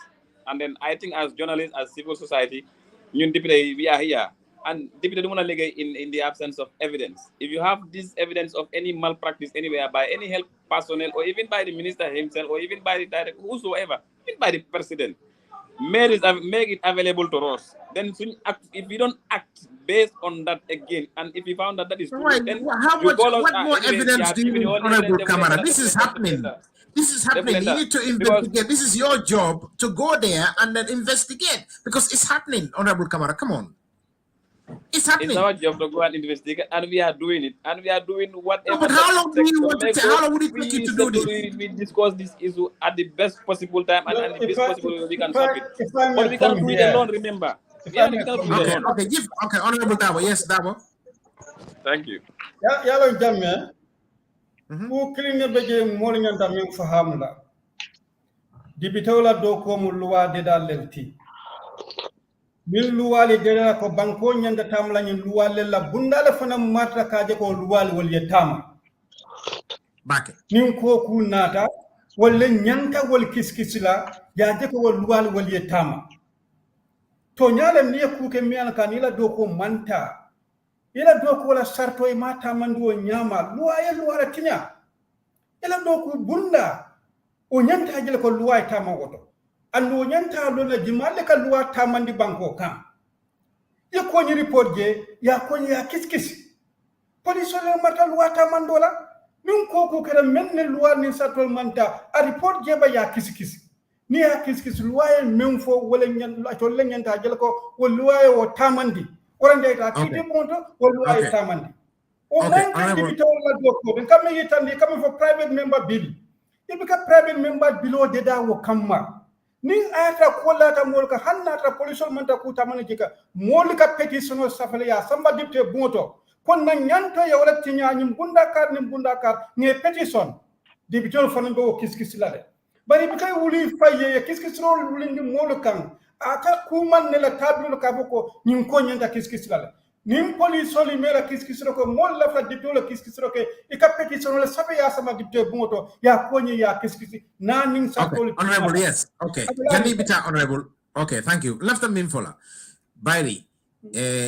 and then I think as journalists, as civil society, deputy, we are here, and deputy don't want to in the absence of evidence. If you have this evidence of any malpractice anywhere by any health personnel, or even by the minister himself, or even by the director, whosoever, even by the president, make it available to us. Then if we don't act based on that again, and if we found that is true, right, then what more evidence do you need, Honorable Kamara? This is happening. This is happening. You need to investigate. This is your job to go there and then investigate because it's happening, Honorable Kamara. Come on. It's happening. It's our job to go and investigate, and we are doing it, and we are doing whatever. No, but how long do you want to take? How long would it take you to do this? We discuss this issue at the best possible time and the best possible way we can solve it. But we cannot do it alone. Remember, we cannot do it alone. Okay, Honorable Dabo. Yes, Dabo. Thank you. Yalo jamme. Who clean the beje morning and daming for hamla. Dibitola do ko mulwa de da lelti. Min luwali dera ko banko nyanda tamla nyin luwale la bundala fana matra kaje ko luwali wal yatama bake nin ko ku nata wala nyanta wal kiskisila yaje ko wal luwali wal yatama to nyala ni ku ke miyan kan ila do ko manta ila do ko la sarto e mata mandu nyama luwaye luwala tinya ila do ko bunda o nyanta jele ko luwaye tama woto ando nyanta lo na jimalle ka luwa tamandi banko kan ya ko ni report je ya ko ya kiskis police le mata luwa tamandola min ko ko kera menne luwa ni satol manta a report je ba ya kiskis ni ya kiskis luwa e men fo wala nyan la to le nyanta jele ko wo luwa e wo tamandi wala ndey ta kiti monto wo luwa e tamandi o man ka dibito la do ko kam yitandi kam fo private member bill ibika private member below de da wo kamma ning ata kolata molka hannata police manta kuta manjika molka petition safale ya samba dipte bunto kon na nyanto ya wala tinya nyim bunda kar ne petition dibitol fanando kiskis lade bari bikay wuli faye kiskis rol wuli ni molkan ata kuman ne la tablu ka boko nyim ko nyanta kiskis lade nim police oli mera kiskis ko mol la fa dibitol kiskis ke ika petition la sabe ya sama dipte bunto ya konyi ya kiskis na ning sa okay. Honorable, yes. Okay. Jani bita honorable. Okay, thank you. Left them in fola. Bairi.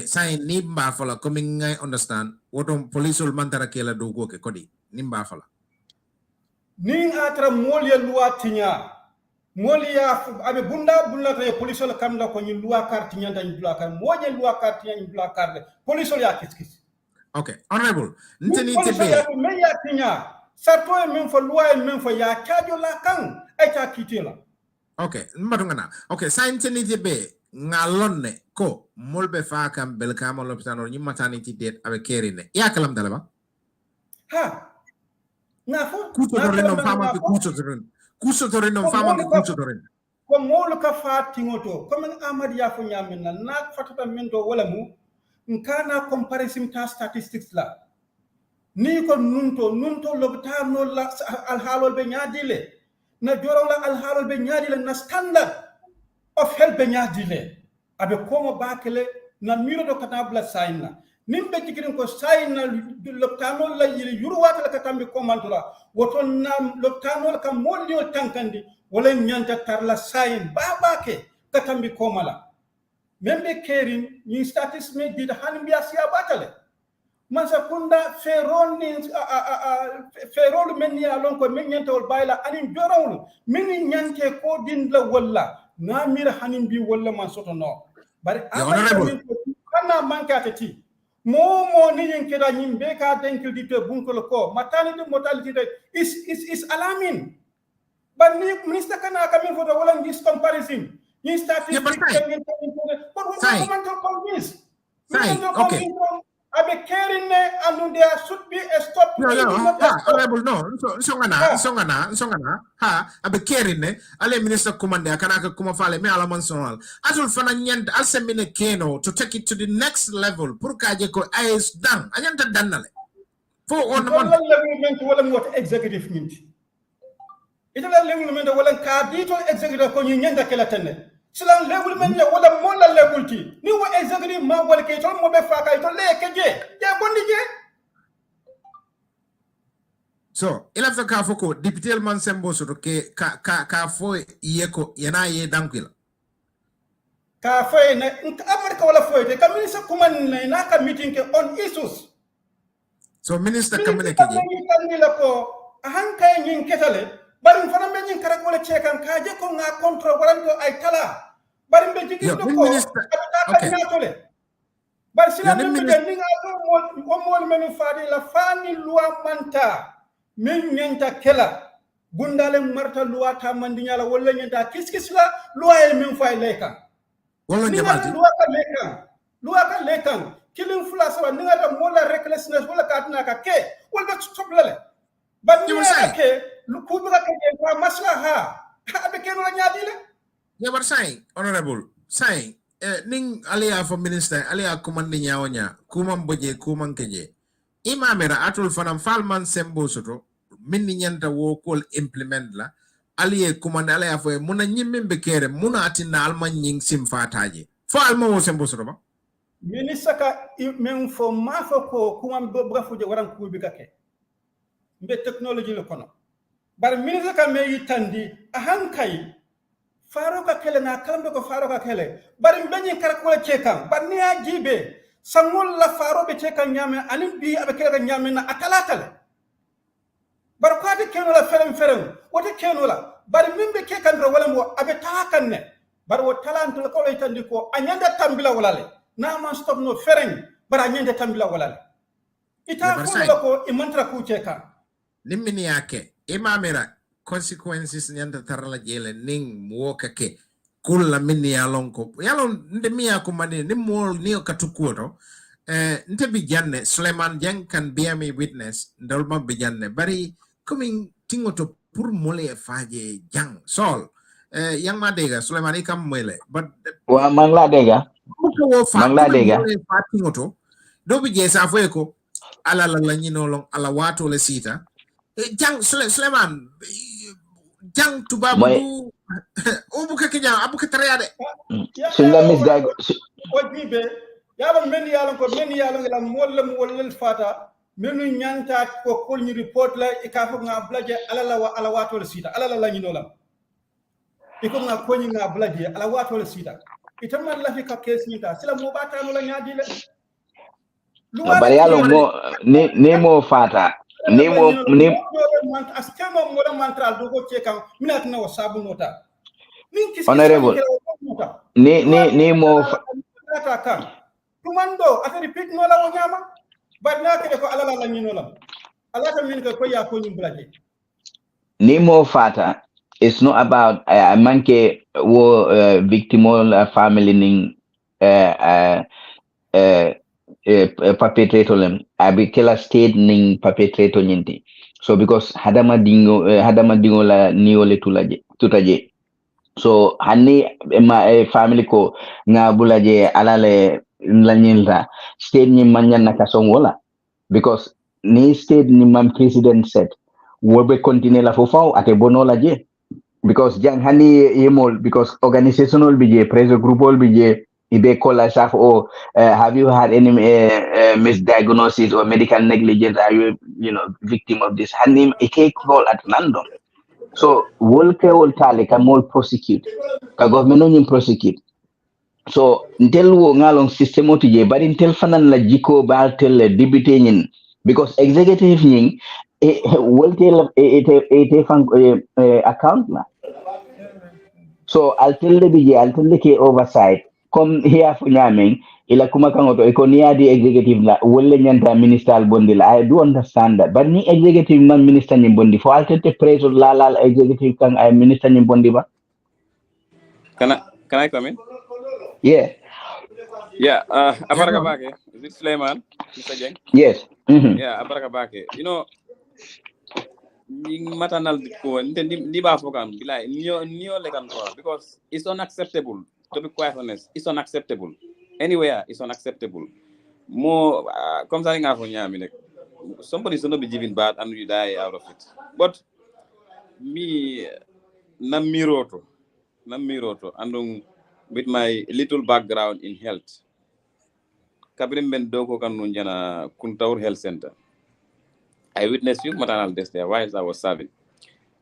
Sign nimba fola coming I understand. What on police will mantara kela do go ke kodi. Nimba fola. Ning atra molia lua tinya. Molia abe bunda ta police la kamla ko ni lua carte nyanda ni lua carte moja lua carte ni lua carte police ya kiskis. Okay, honorable. Nteni tebe. Ya meya tinya. Sarto e men fo loi men fo ya kajo la kan e ta kitela. Okay, mbadungana. Okay, sainteni tebe ngalonne ko molbe fa kam belkamo l'hôpital ni maternity date avec kerine. Ya kalam dalaba? Ha. Nafo. Kuto dorino fama ke kuto dorino. Kuto dorino fama ke kuto dorino. Ko molu ka fa tingoto comme Amad ya fo nyamina na fatata mento wala mu nkana comparison ta statistics la. Ni ko nunto lobtano la alhalol be nyaadile na joro la alhalol be nyaadile na standard of health be nyaadile abe komo bakele na miro do katabla sayna nimbe jikirin ko sayna lobtano la yiri yurwata la katambe komantula woto na lobtano ka molio tankandi wala nyanta tarla sayin babake katambe komala membe kerin ni status me did hanbi asia batale mansa kunda ferol men ya lon ko men nyanta wol bayla anin jorawul men nyante ko din la walla na mir hanin bi walla man soto no bari kana manka ti mo ni yen keda nyimbe ka denkil dite bunkol ko maternity mortality rate is alarming but ni minister kana kamin foto wala ngis comparison ni statistics but what mental convince okay abe caring and there should be a stop. Honorable, no. Songana. Abe caring ale minister commande akana kuma fale me ala mansonal. Asul fana nyand alsemine keno to take it to the next level. Pour kaje ko is done. Anyanta danale. For on the level wala what executive minti. Ito la level wala ka dito executive ko nyanda kala tane. Silang level ya wala mola level ti ni wa executive ma wala ke to mo be faka to le ke je ya bondi je so ila fa ka foko député man sembo so ke ka fo yeko yana ye dankila ka fo na amerika wala fo te ka minister kuma na ka meeting ke on issues so minister kamene ke je ni la ko hanka nyin ketale bari fana men nyin kara ko le chekan ka je ko nga control waranto ay tala bari be jigi do ko okay bari sila men be ni nga ko mo men faadi la fani loi manta men nyanta kela bundale marta loi ta mandinyala wala nyanta kiskis la loi min fay lekan wala ninga loi ka lekan killing fula sawa ninga da mola recklessness wala ka tna ka ke wala stop lale ban ni ka ke lu ku bi ka ke fa maslaha abe ke no nyaadile ya bar sai honorable sai ning alia for minister alia commandi nyawonya kumam boje kumam keje imamera atul fanam falman sembo soto minni nyanta wo kol implement la alie commande alia fo muna nyimbe be kere muna atinna alman nying sim fataje fo alma wo sembo soto ba minister ka men fo ma fo ko kumam do brafuje waran ku bi ka ke mbe technology le kono bar minister ka me yitandi ahan kay faroka kele na kalambe ko faroka kele bari mbeñi karakola cekan bar ni ajibe sangol la farobe cekan nyame anin bi abe kele nyame na atalatale bar ko ade keno la ferem wote keno la bari mimbe kekan ro wala mo abe takan ne bar wo talantul ko lay tandi ko anyanda tambila wala le na man stop no fereng bar anyanda tambila wala le ita ko ko imantra ku cekan nimmini yake imamera consequences nyanda tarala jele ning muoka ke kulla minni yalon ko yalon nde miya ko mane ni mol ni katukuto nte bi janne Suleiman Jang kan be me witness ndol ma bi janne bari coming tingoto pour mole faje jang sol yang ma dega Suleiman ikam mele but wa man la dega man la dega tingoto do bi je sa fo ko ala la nyino long ala wato le sita jang Suleiman jang tubabu du obuka kenya abuka tarayade sunga misdag ojibe yaba men yalon ko men yalon la mollem wolel fata menu nyanta ko kolni report la e ka fo nga blaje ala wato le sita ala la nyino lam iko nga koni nga blaje ala wato le sita itama la fi ka case nita sila mo bata no la nyaadi le bari yalon mo ne mo fata ni askemo mo mantral do ko cekan minat na wasabu nota min kisi honorable ni mo fata kan tumando ata repeat no la wonyama badna ke ko alala la nyino lam alata min ko ya ko nyum blaje ni mo fata it's not about manke wo victimol family ning perpetrator lem abi kila state ning perpetrator nyinti so because hadama dingo la niole tutaje so hanni family ko nga bulaje alale la nyilta state ni manyan na kasong wala because ni state ni mam president said wobe continue la fofaw ate bonola je because jang hani yemol because organizational bije pressure group all bije ibe call yourself have you had any misdiagnosis or medical negligence, are you victim of this hani ike call at random so wolke wol tale ka mol prosecute ka government on prosecute so ntel wo ngalong system otije bari ntel fanan la jiko ba tel député nyin because executive nyin wolke ete fan account la so I'll tell the oversight come here for nyaming ila kuma kangoto ekonia di executive la wolle nyanta minister bondi la I do understand that but ni executive man minister ni bondi for I'll tell the praise la executive kan I minister ni bondi ba can I come in? Yeah abaraka bake is it Suleiman Mr. Jeng? Yes Yeah abaraka bake maternal ko ndi ba fokan bilay niyo lekan ko because it's unacceptable to be quite honest it's unacceptable anywhere it's unacceptable more comme ça nga fo nyami nek somebody is not be giving bad and you die out of it but me namiroto and with my little background in health kabrim ben doko kan no jana Kuntaur Health Center I witnessed few maternal deaths there while I was serving.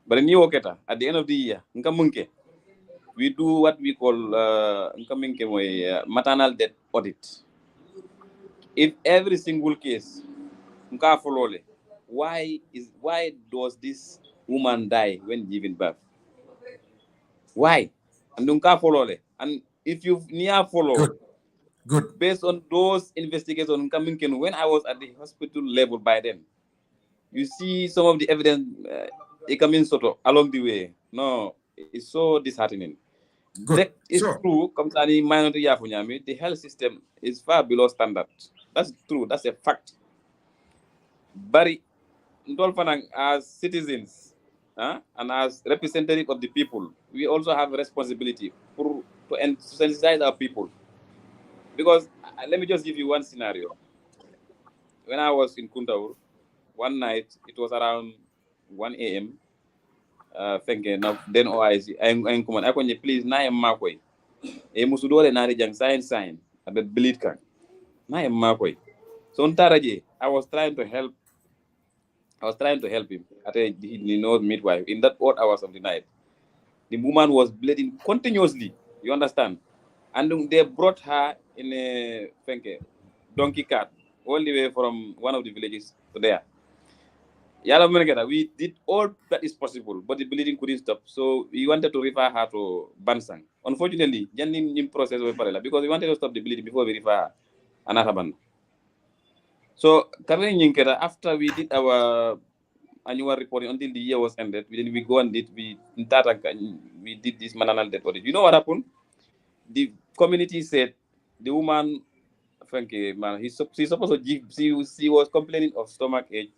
But in New Oketa, at the end of the year, we do what we call maternal death audit. If every single case, why does this woman die when giving birth? Why? And and if you near follow, good. Based on those investigations, when I was at the hospital level by then. You see some of the evidence it come in soto along the way. No, it's so disheartening. Good. That is true. Concerning minority Yafunyami, the health system is far below standard. That's true. That's a fact. But as citizens and as representatives of the people, we also have a responsibility to sensitize our people. Because let me just give you one scenario. When I was in Kuntaur, one night, it was around 1 a.m. Thinking of then OIC, I'm command. I can please na em makoy. E musudore na jang sign abe bleed kan. Na em makoy. So ntaraje, I was trying to help him at a midwife in that odd hours of the night. The woman was bleeding continuously. You understand? And they brought her in a donkey cart all the way from one of the villages to there. We did all that is possible, but the bleeding couldn't stop. So we wanted to refer her to Bansang. Unfortunately, the process was parallel because we wanted to stop the bleeding before we refer her another band. So after we did our annual reporting until the year was ended, then we go and we did this mananal death audit. You know what happened? The community said the woman, she's supposed to give. She was complaining of stomach ache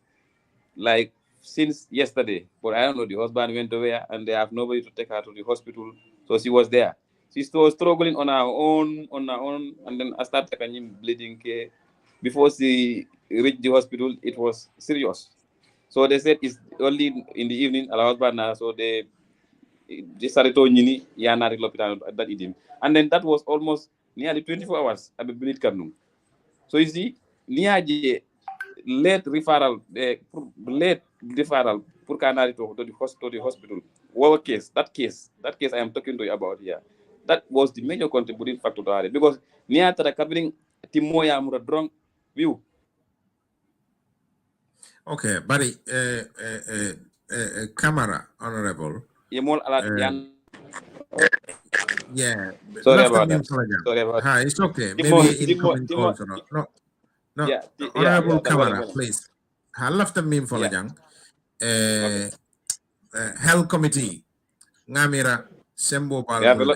like since yesterday, but I don't know. The husband went away, and they have nobody to take her to the hospital. So she was there. She was struggling on her own, and then I started bleeding. Before she reached the hospital, it was serious. So they said it's only in the evening. So they started to at that evening, and then that was almost nearly 24 hours. I bleed kanum. So you see, near late referral for Canary to the hospital. What case? That case I am talking to you about here. That was the major contributing factor to it because near to the covering Timoya Mura drunk view. Okay, buddy, camera, honorable. Yeah. Sorry about that. Hi, it's okay. Maybe incoming calls or not. No. Yeah, honorable camera, please. I love the meme for Lajang. Health committee. Ngamira. Sembo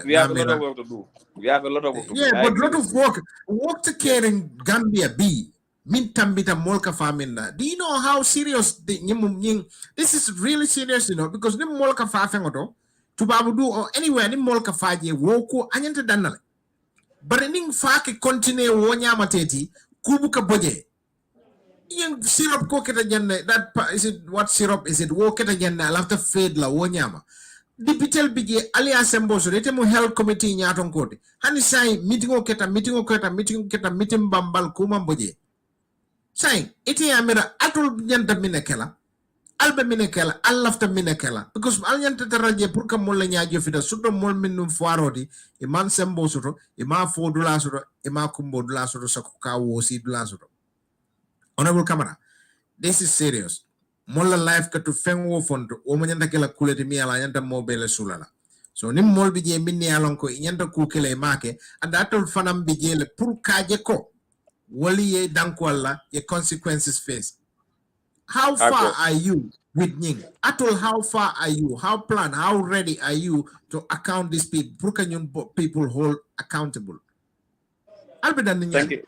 we have a lot of work to do. Yeah, but lot of work. Work to care in Gambia B. Mintambita molka famina. Do you know how serious this is really serious, because the molka fafengoto to babudu or anywhere ni molka faje woko anyanta danale. But in fake continue wonya mateti kubuka boje. Yung syrup ko kita janne that is it what syrup is it wo kita janne I'll have to fade la wonyama. Dipitel bige ali assemble so rete mo health committee nyaton kote. Hani sai meeting bambal kuma boje. Sai iti amira atul nyanta minekela. Albe minekela allafta minekela because al nyanta taraje pour que mol la nyaajo fida suto mol minum foarodi e man sembo soto e ma fo dula soto e ma kumbo dula soto sakuka wosi dula soto. Honorable Camara, this is serious. Mola life ka to fengo fondo o mo nyanta kala kulete mi ala nyanta mobile sulala. So nim mol bije minni alon ko nyanta ku kele make and atol fanam bije le pour kaje ko wali ye danko alla ye consequences face. How far are you with Ning? Atol, how far are you? How ready are you to account these people? Pour can people hold accountable? Thank you.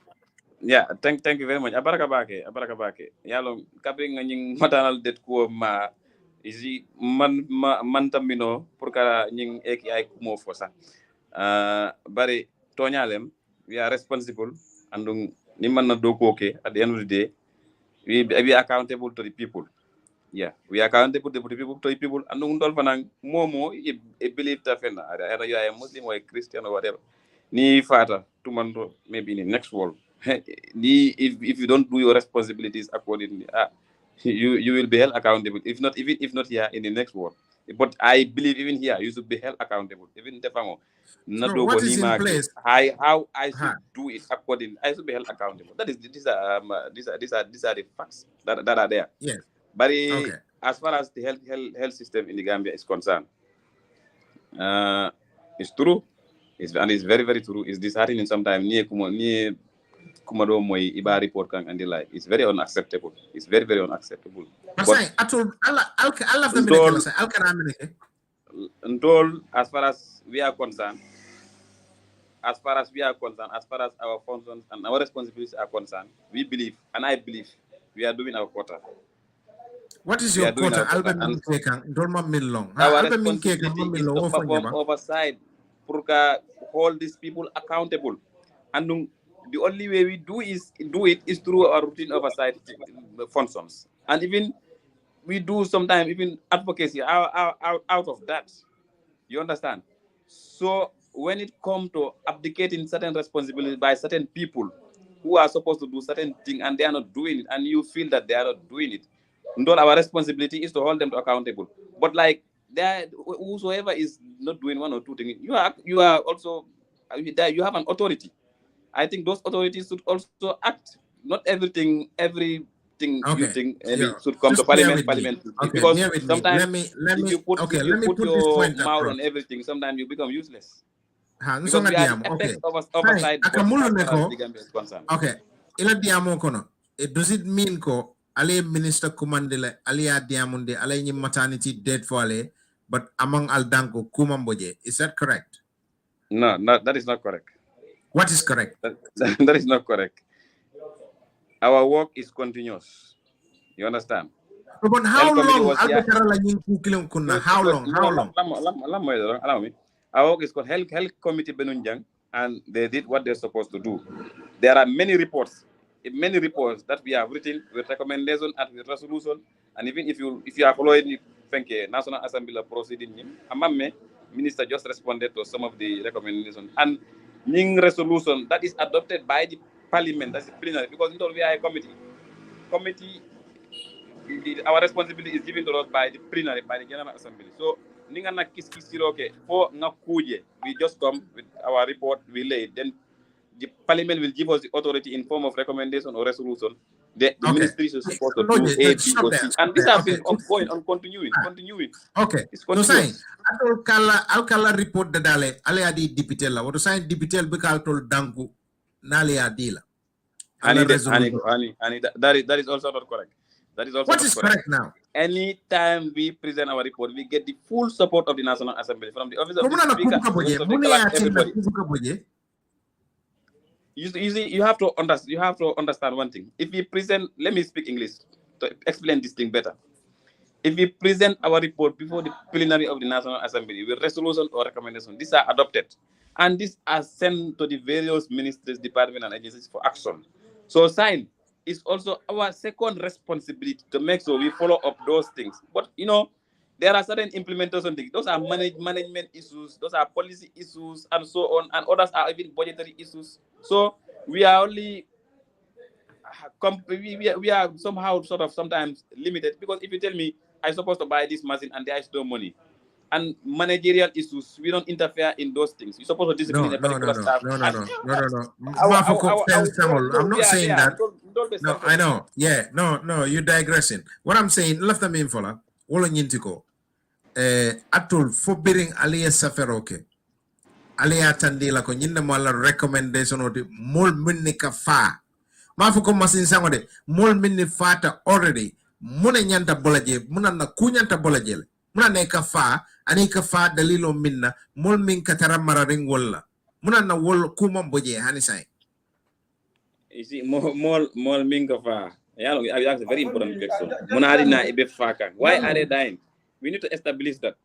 Yeah, thank you very much. Abaraka bake. Yalo kabring nging matanal det ko ma isi man tamino pour ka ñing eki ay kumo fosa. Bari tonyalem we are responsible and ni man na do koke at the end of the day we be accountable to the people. Yeah, we are accountable to the people and ndol fanang momo e believe ta fena either you are a Muslim or a Christian or whatever. Ni fata tumando maybe in the next world. If you don't do your responsibilities accordingly, you will be held accountable. If not here in the next world. But I believe even here you should be held accountable. Even Tefango. So what is in place? How I should do it accordingly. I should be held accountable. That is these are the facts that are there. Yes. But as far as the health system in the Gambia is concerned, it's true. It's very, very true. It's disheartening sometimes. kumado moy iba report kan andi like it's very unacceptable. It's very very unacceptable. But atul Allah the minute say al kana minute. Ntol as far as we are concerned, as far as our functions and our responsibilities are concerned, we believe, and I believe, we are doing our quota. What is your quota? Our responsibility is to perform oversight, to hold these people accountable. And the only way we do it is through our routine oversight functions. And even we do sometimes even advocacy out of that. You understand? So when it comes to abdicating certain responsibilities by certain people who are supposed to do certain things and they are not doing it, and you feel that they are not doing it, our responsibility is to hold them accountable. But like whosoever is not doing one or two things, you are also you have an authority. I think those authorities should also act. Not everything you think should come to parliament. Okay, because sometimes if you put your mouth on everything, sometimes you become useless. Because we are effects of oversight. Okay, ila diamo kono. Does it mean ko ale minister kumandele ale diamunde ale nyi maternity dead for ale, but among al danko kumamboje? Is that correct? No, that is not correct. What is correct? That is not correct. Our work is continuous. You understand? But how long? How long? Allow me. Our work is called Health Committee Benunjang, and they did what they're supposed to do. There are many reports that we have written with recommendation and with resolution. And even if you are following the National Assembly proceeding, Amamme Minister just responded to some of the recommendations. And Ning resolution that is adopted by the Parliament, that's the plenary, because we are a committee. Our responsibility is given to us by the plenary, by the General Assembly. So, we just come with our report, we lay it. Then the Parliament will give us the authority in form of recommendation or resolution. The ministry is supposed to do A, B, or C. And this has been ongoing and continuing. Okay. It's continuous. Alkala report the dale, ale adi dipitela. What sign dipitel bikal tol dangu nale adila. That is also not correct. That is also what is correct now? Anytime we present our report, we get the full support of the National Assembly from the office of the Speaker. You have to understand one thing. If we present, let me speak English to explain this thing better. If we present our report before the plenary of the National Assembly with resolution or recommendation, these are adopted, and these are sent to the various ministries, departments, and agencies for action. So sign is also our second responsibility to make sure we follow up those things. But there are certain implementation things. Those are management issues, those are policy issues, and so on, and others are even budgetary issues. So we are only we are somehow sort of sometimes limited, because if you tell me I'm supposed to buy this machine and there is no money, and managerial issues, we don't interfere in those things. You're supposed to discipline a particular staff. No. I'm not saying that. No, I know. Yeah, no, you're digressing. What I'm saying, left them in for wolo nyintiko. Atul forbidding aliya saferoke. Aliya tandila ko nyinda mala recommendation of the mol minnika fa. Mafuko masin sangode mol minni fata already. Muna nyanta bolaje, muna na kunyanta bolaje. Muna neka fa, anika fa dalilo minna, mol min katara mararing wala. Muna na wol kumam boje hanisai. You see, mol minka fa. Yeah, I asked a very important question. Muna na ibe faka. Why are they dying? We need to establish that.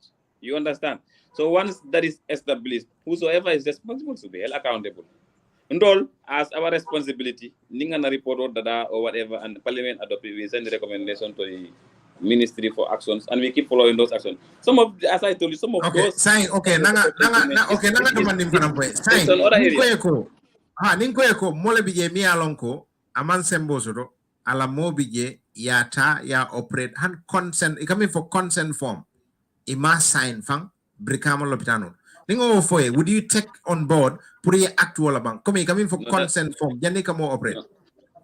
You understand? So once that is established, whosoever is responsible should be held accountable. And all, as our responsibility, Ningana report or dada or whatever, and the Parliament adopted, we send the recommendation to the Ministry for actions, and we keep following those actions. Some of, as I told you, some of those. Sign. Okay, nanga demanding panampo. Sign. Ninko mole bije mi alonko aman sembosoro ala mo bije yata ya operate hand consent. It coming for consent form. Ima sign fang brikamo lopitano. Ningo foye, would you take on board puri actual bank? Coming for consent form. Janika mo operate.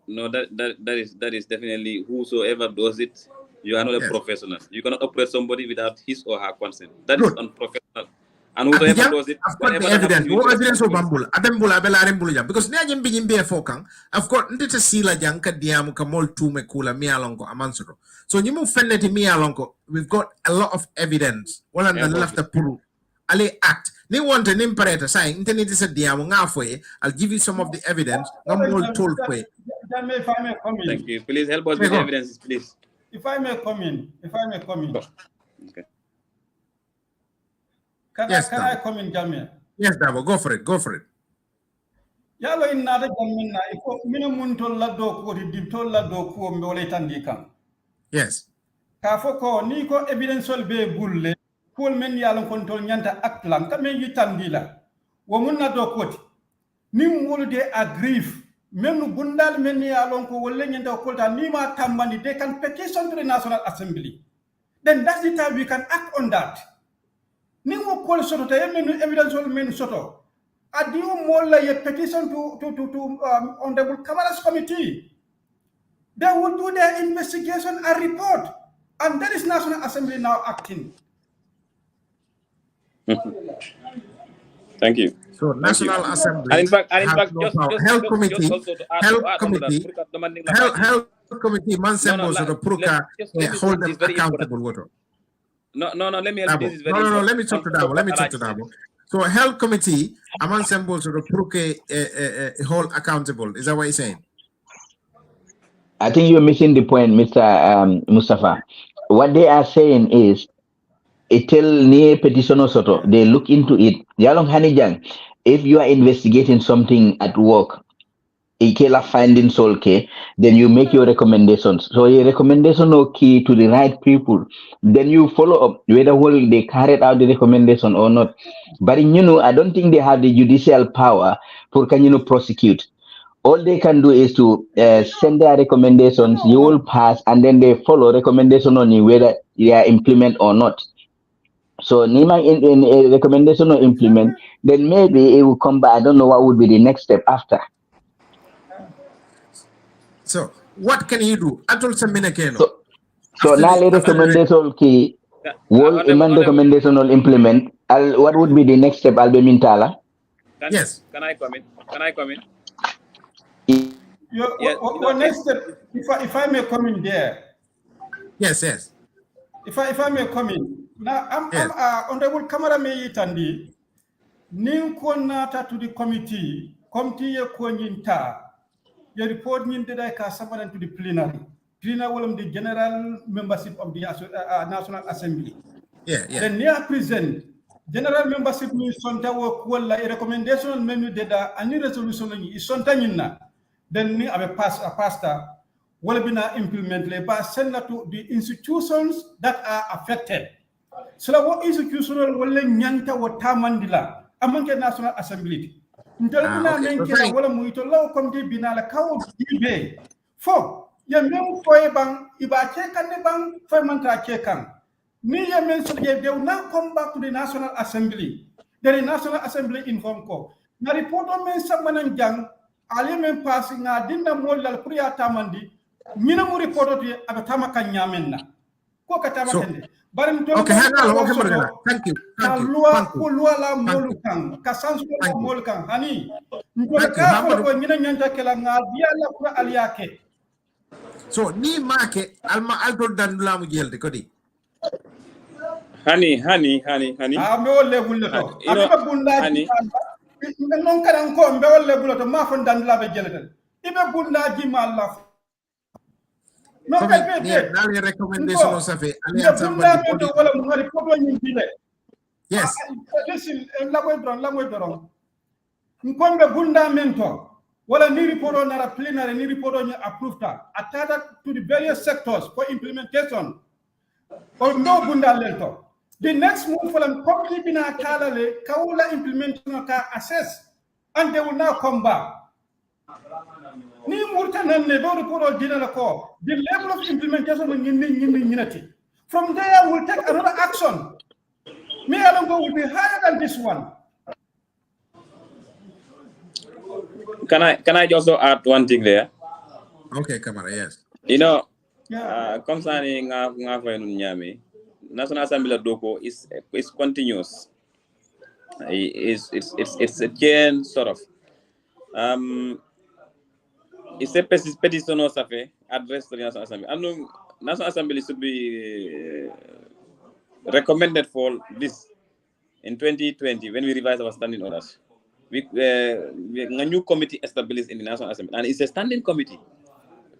No, that is definitely whosoever does it. You are not a professional. You cannot operate somebody without his or her consent. That is unprofessional. And who Abidjan, does it? I've got the evidence. What evidence of Bambula? Adembula Bella Rembulu Jam. Because near Jim Bigin Bear Fokang, I've got Ndita Sila Janka Diamu Kamol Tume Kula Mialongo Amansuro. So you move Feneti Mialongo, we've got a lot of evidence. One on the left of Puru. Ali act. They want an imperator saying, Internet is a Diamu Ngafoe. I'll give you some of the evidence. Thank you. Please help us with the evidence, please. If I may come in. Okay. Can I come in, Jamia? Yes, Dabo, go for it. Yalo in nada Jamina, if minimum to Lado ko di to Lado ko mbole tandika. Yes. Kafoko niko evidence will be bulle, cool men yalon control nyanta aklan, kame yitandila. Womuna do koti. Nim wol de agree. Menu bundal men yalon ko wolle nyanta kolta nima tambani, they can petition to the National Assembly. Then that's the time we can act on that. Ningo call soto ta menu evidence will men soto. Adiu molla ye petition to Honorable Kamara's committee. They will do their investigation and report. And that is National Assembly now acting. Thank you. So National Assembly, and in fact, Health Committee, Mansembo, so the Pruka hold them accountable. No, let me help. This is very no, let me talk to Dabo. So Health Committee, Mansembo, so the Pruka hold accountable. Is that what you're saying? I think you're missing the point, Mr. Mustafa. What they are saying is, Itel near petition soto, they look into it. Yalong Hanijang, if you are investigating something at work, Ikela finding solke, then you make your recommendations. So your recommendation is key to the right people. Then you follow up whether they carried out the recommendation or not. But I don't think they have the judicial power for prosecute. All they can do is to send their recommendations, you will pass, and then they follow recommendation on you whether they are implement or not. So Nima in a recommendation or implement, then maybe it will come back. I don't know what would be the next step after. So what can you do? So now the recommendation key will recommendation will implement. What would be the next step, Albe Mintala? Yes. Can I come in? Your next step, if I may come in there. Yes. If I may come in. Now, I'm Honorable Kamara Meyitandi, Ninko Nata to the committee Konyinta, your report mean that I can submit to the plenary. Plenary will the general membership of the National Assembly. Yeah. Then near present, general membership means Sonta work well like a recommendation menu data and new resolution is Sontanina. Then we have a pastor will be now implemented, but send that to the institutions that are affected. So what institutional will nyanta what tamandila among the National Assembly. Ntaluna menkela wala muito law committee binala kawo bibe. For ya mem koy bang iba chekan ne bang fermenta chekan. Ni ya men so they will now come back to the National Assembly. The National Assembly inform ko. Na report on men samanan jang ali men passing na dinna mol dal priya tamandi mina mu report to abatama kanyamenna. Ko katama kende. Okay, thank you. La molukan, kasansu la molukan, hani. Nkolaka ko nyina nyanta kala ngadia la kura aliake. So ni make alma alto dandula mu jelde kodi. Hani. Me wolle bulle to. Abiba bundaji. Non karan ko me wolle bulle to ma fon dandula be jelde. Ibe bundaji malla. No, recommendation on Safi. Yes. Listen, Lamwedron. Nkombe Bunda Mentor. Wala ni report on a plenary, ni report on approved attached to the various sectors for implementation. Or no Bunda Lento. The next move for them probably been a Kalale, Kaula implementation ka assess, and they will now come back. Ni murtanan ne do report dinala ko the level of implementation in from there we'll take another action. Me alongo will be higher than this one. Can I just add one thing there? Okay, Kamara, yes. Concerning National Assembly Doko is continuous. It's a chain sort of. It's a petition or something addressed to the National Assembly. And the National Assembly should be recommended for this in 2020 when we revise our standing orders. We a new committee established in the National Assembly, and it's a standing committee.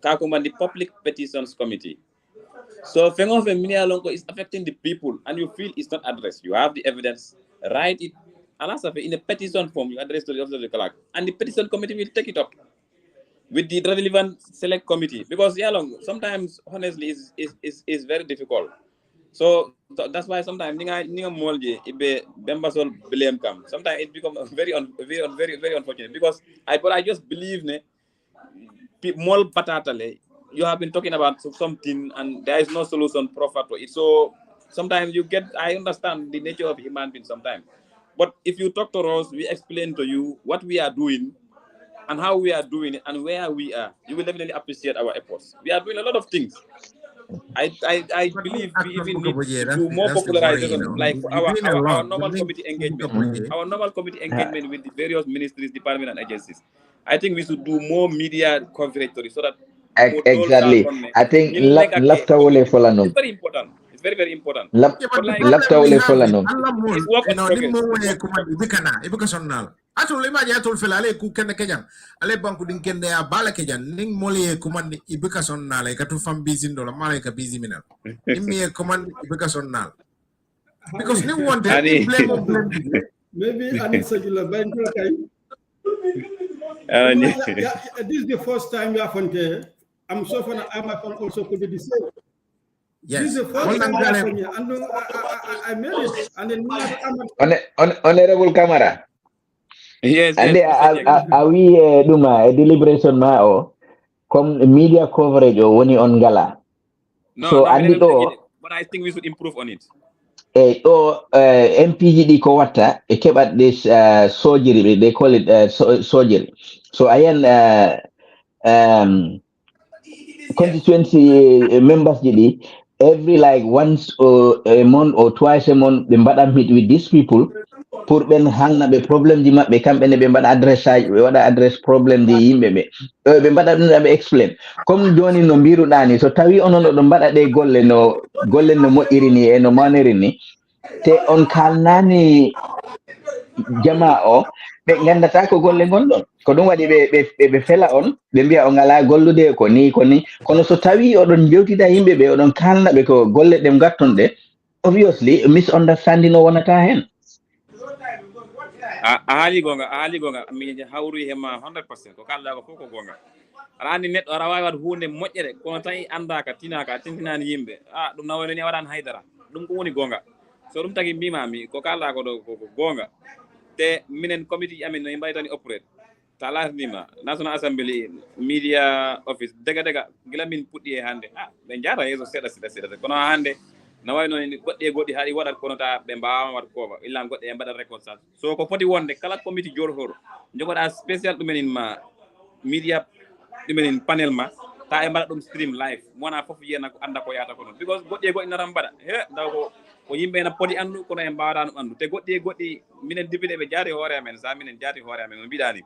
Kakuma, the Public Petitions Committee. So Fengo Feminialongo is affecting the people, and you feel it's not addressed. You have the evidence, write it, and in a petition form, you address to the office of the clerk, and the petition committee will take it up with the relevant select committee, because sometimes honestly is very difficult. So that's why sometimes ninga molje ibe bembasol blame come. Sometimes it becomes very unfortunate, because I just believe mol patatale you have been talking about something and there is no solution proper to it. So sometimes I understand the nature of human being sometimes, but if you talk to us, we explain to you what we are doing and how we are doing it and where we are, you will definitely appreciate our efforts. We are doing a lot of things. I believe we even need to do more popularization, like our normal committee engagement. Our normal committee engagement with the various ministries, departments, and agencies. I think we should do more media coverage so that exactly. I think it's very important. It's very, very important. It's work in progress. Atul ima jatul felale ku ken kejan ale banku din ken ya bala kejan ning moli command ibeka sonnale katu fam bizin dola mala ka busy minal imi command ibeka sonnal because ni want blame maybe ani sajula banku kay this is the first time you have I'm so far I'm also could be the same. Yes. This is the first time I made it and then Honorable Kamara. Yes, and are we a deliberation ma o come media coverage o woni on gala? No, but I think we should improve on it. MPG di ko watta e kebat this surgery, they call it surgery. So ayan constituency members jidi every like once a month or twice a month they meet with these people pour ben hangna be problem di mabbe kambe ne be mbada adressage be wada address problem di yimbe be be mbada dum be explain comme joni no biru dani so tawi onono do mbada de golle no mo irini e no maneri ni te on kalnani jama o be gandata ko golle gondon ko dum wadi be fela on be biya on ngala gollude ko ni kono so tawi odon jewtida yimbe be odon kalna be ko golle dem gattonde obviously misunderstanding no wonata hen. ahali gonga mi hawru hema 100% ko kala ko foko gonga rani net ara wawi wad hunde mojjere kono tan andaka tinaka tintinani yimbe dum nawone ni wadan haydara dum ko woni gonga so dum tagi mbimami ko kala ko do ko gonga te minen committee amin no mbaytani operate talas nima National Assembly media office daga gila min puddi e hande be jara yeso seda kono hande na wayno ni goddi haadi wadat kono ta be mbawama wat ko illa godde e mbada reconciliation so ko foti wonde kala committee jor horo jogoda special dumenin ma media dumenin panel ma ta e mbada dum stream live mona fofu yena ko anda ko yata ko non because goddi naram mbada ndaw ko yimbe na podi andu kono e mbawda no andu te goddi minen député be jaari hoore amen sa minen jaati hoore amen no bidani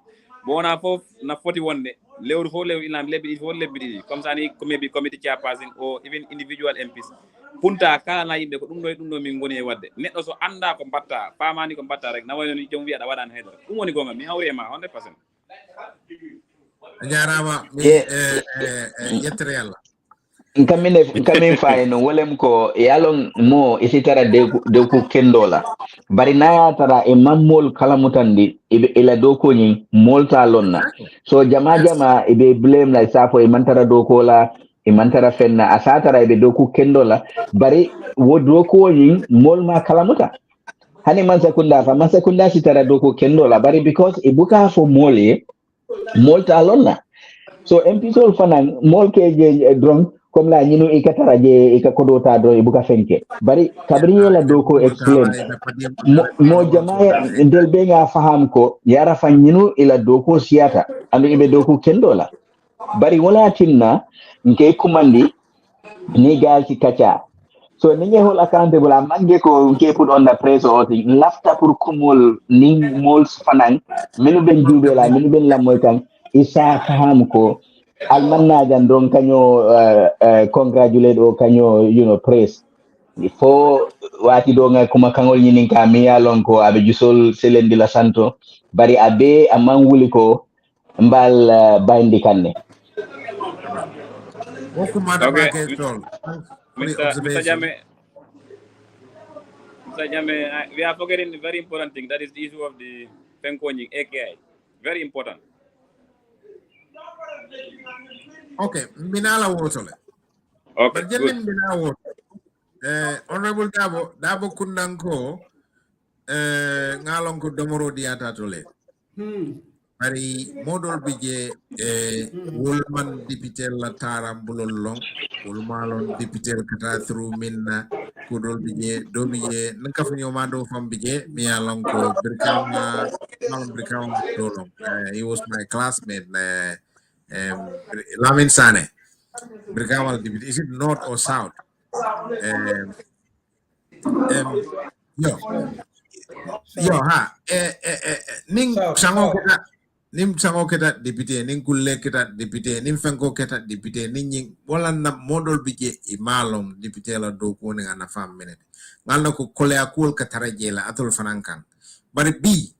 bona fof na foti wonde lewru fo lew ilam lebbi fo lebbi comme ça ni committee chairperson or even individual MPs punta kala na yimbe ko dum do min ngoni e wadde neddo so anda ko batta famani ko batta rek na wayno ni jom wiada wadan heydara dum woni gonga mi hawre ma 100%. Jarama mi yettere yalla kamin fay no wolem ko yalon mo isitara de ko kendola bari na tara e mammol kala mutandi ila do ko nyin molta lonna so jama e be blame la sapo e mantara do ko la e mantara fenna asatara e be do ko kendola bari wodo ko nyin molma kala muta hani man sekunda sitara do ko kendola bari because e buka fo molta lonna so MPsol fanan mol ke je drone comme la ñinu ikatara je ikakodota do ibuka fenke bari kabriela do ko explain mo jamaaya ndel be nga faham ko yara fa ñinu ila do ko siata andu ibe do ko kendola bari wala tinna nke kumandi ni gal ci kacha So ninge hold accountable a mange ko ke put on the press or thing lafta pour kumol ning mols fanang menu ben jubela menu ben la moy kan isa faham ko almanna jan don kanyo congratulate o kanyo praise fo wati do nga kuma kangol nyinin ka mi yalon ko abe jusol selendi la santo bari abe amman wuli ko mbal bindi kanne Okay, Only Mr. observation. Jame, we are forgetting a very important thing. That is the issue of the Fenkonying AKI. Very important. Okay, Minala Wotole. Okay, But good. Jelin Mina Honorable Dabo Kundanko, Ngalonko Domoro Diata Tole. Ari modol bije Wolman député la taram bulolong Wolmalon député kata through minna kudol bije do bije nakaf nyoma do fam bije mi alonko Brikama malon Brikama dolong he was my classmate Lamin Sane Brikama député is it north or south yo yo ha ning sango keta nim sango keta député ning kulle keta député nim fenko keta député ning wala na modol bije imalom député la do ko ne na fam minute ngalna ko kole akul ka taraje la atul fanankan bari bi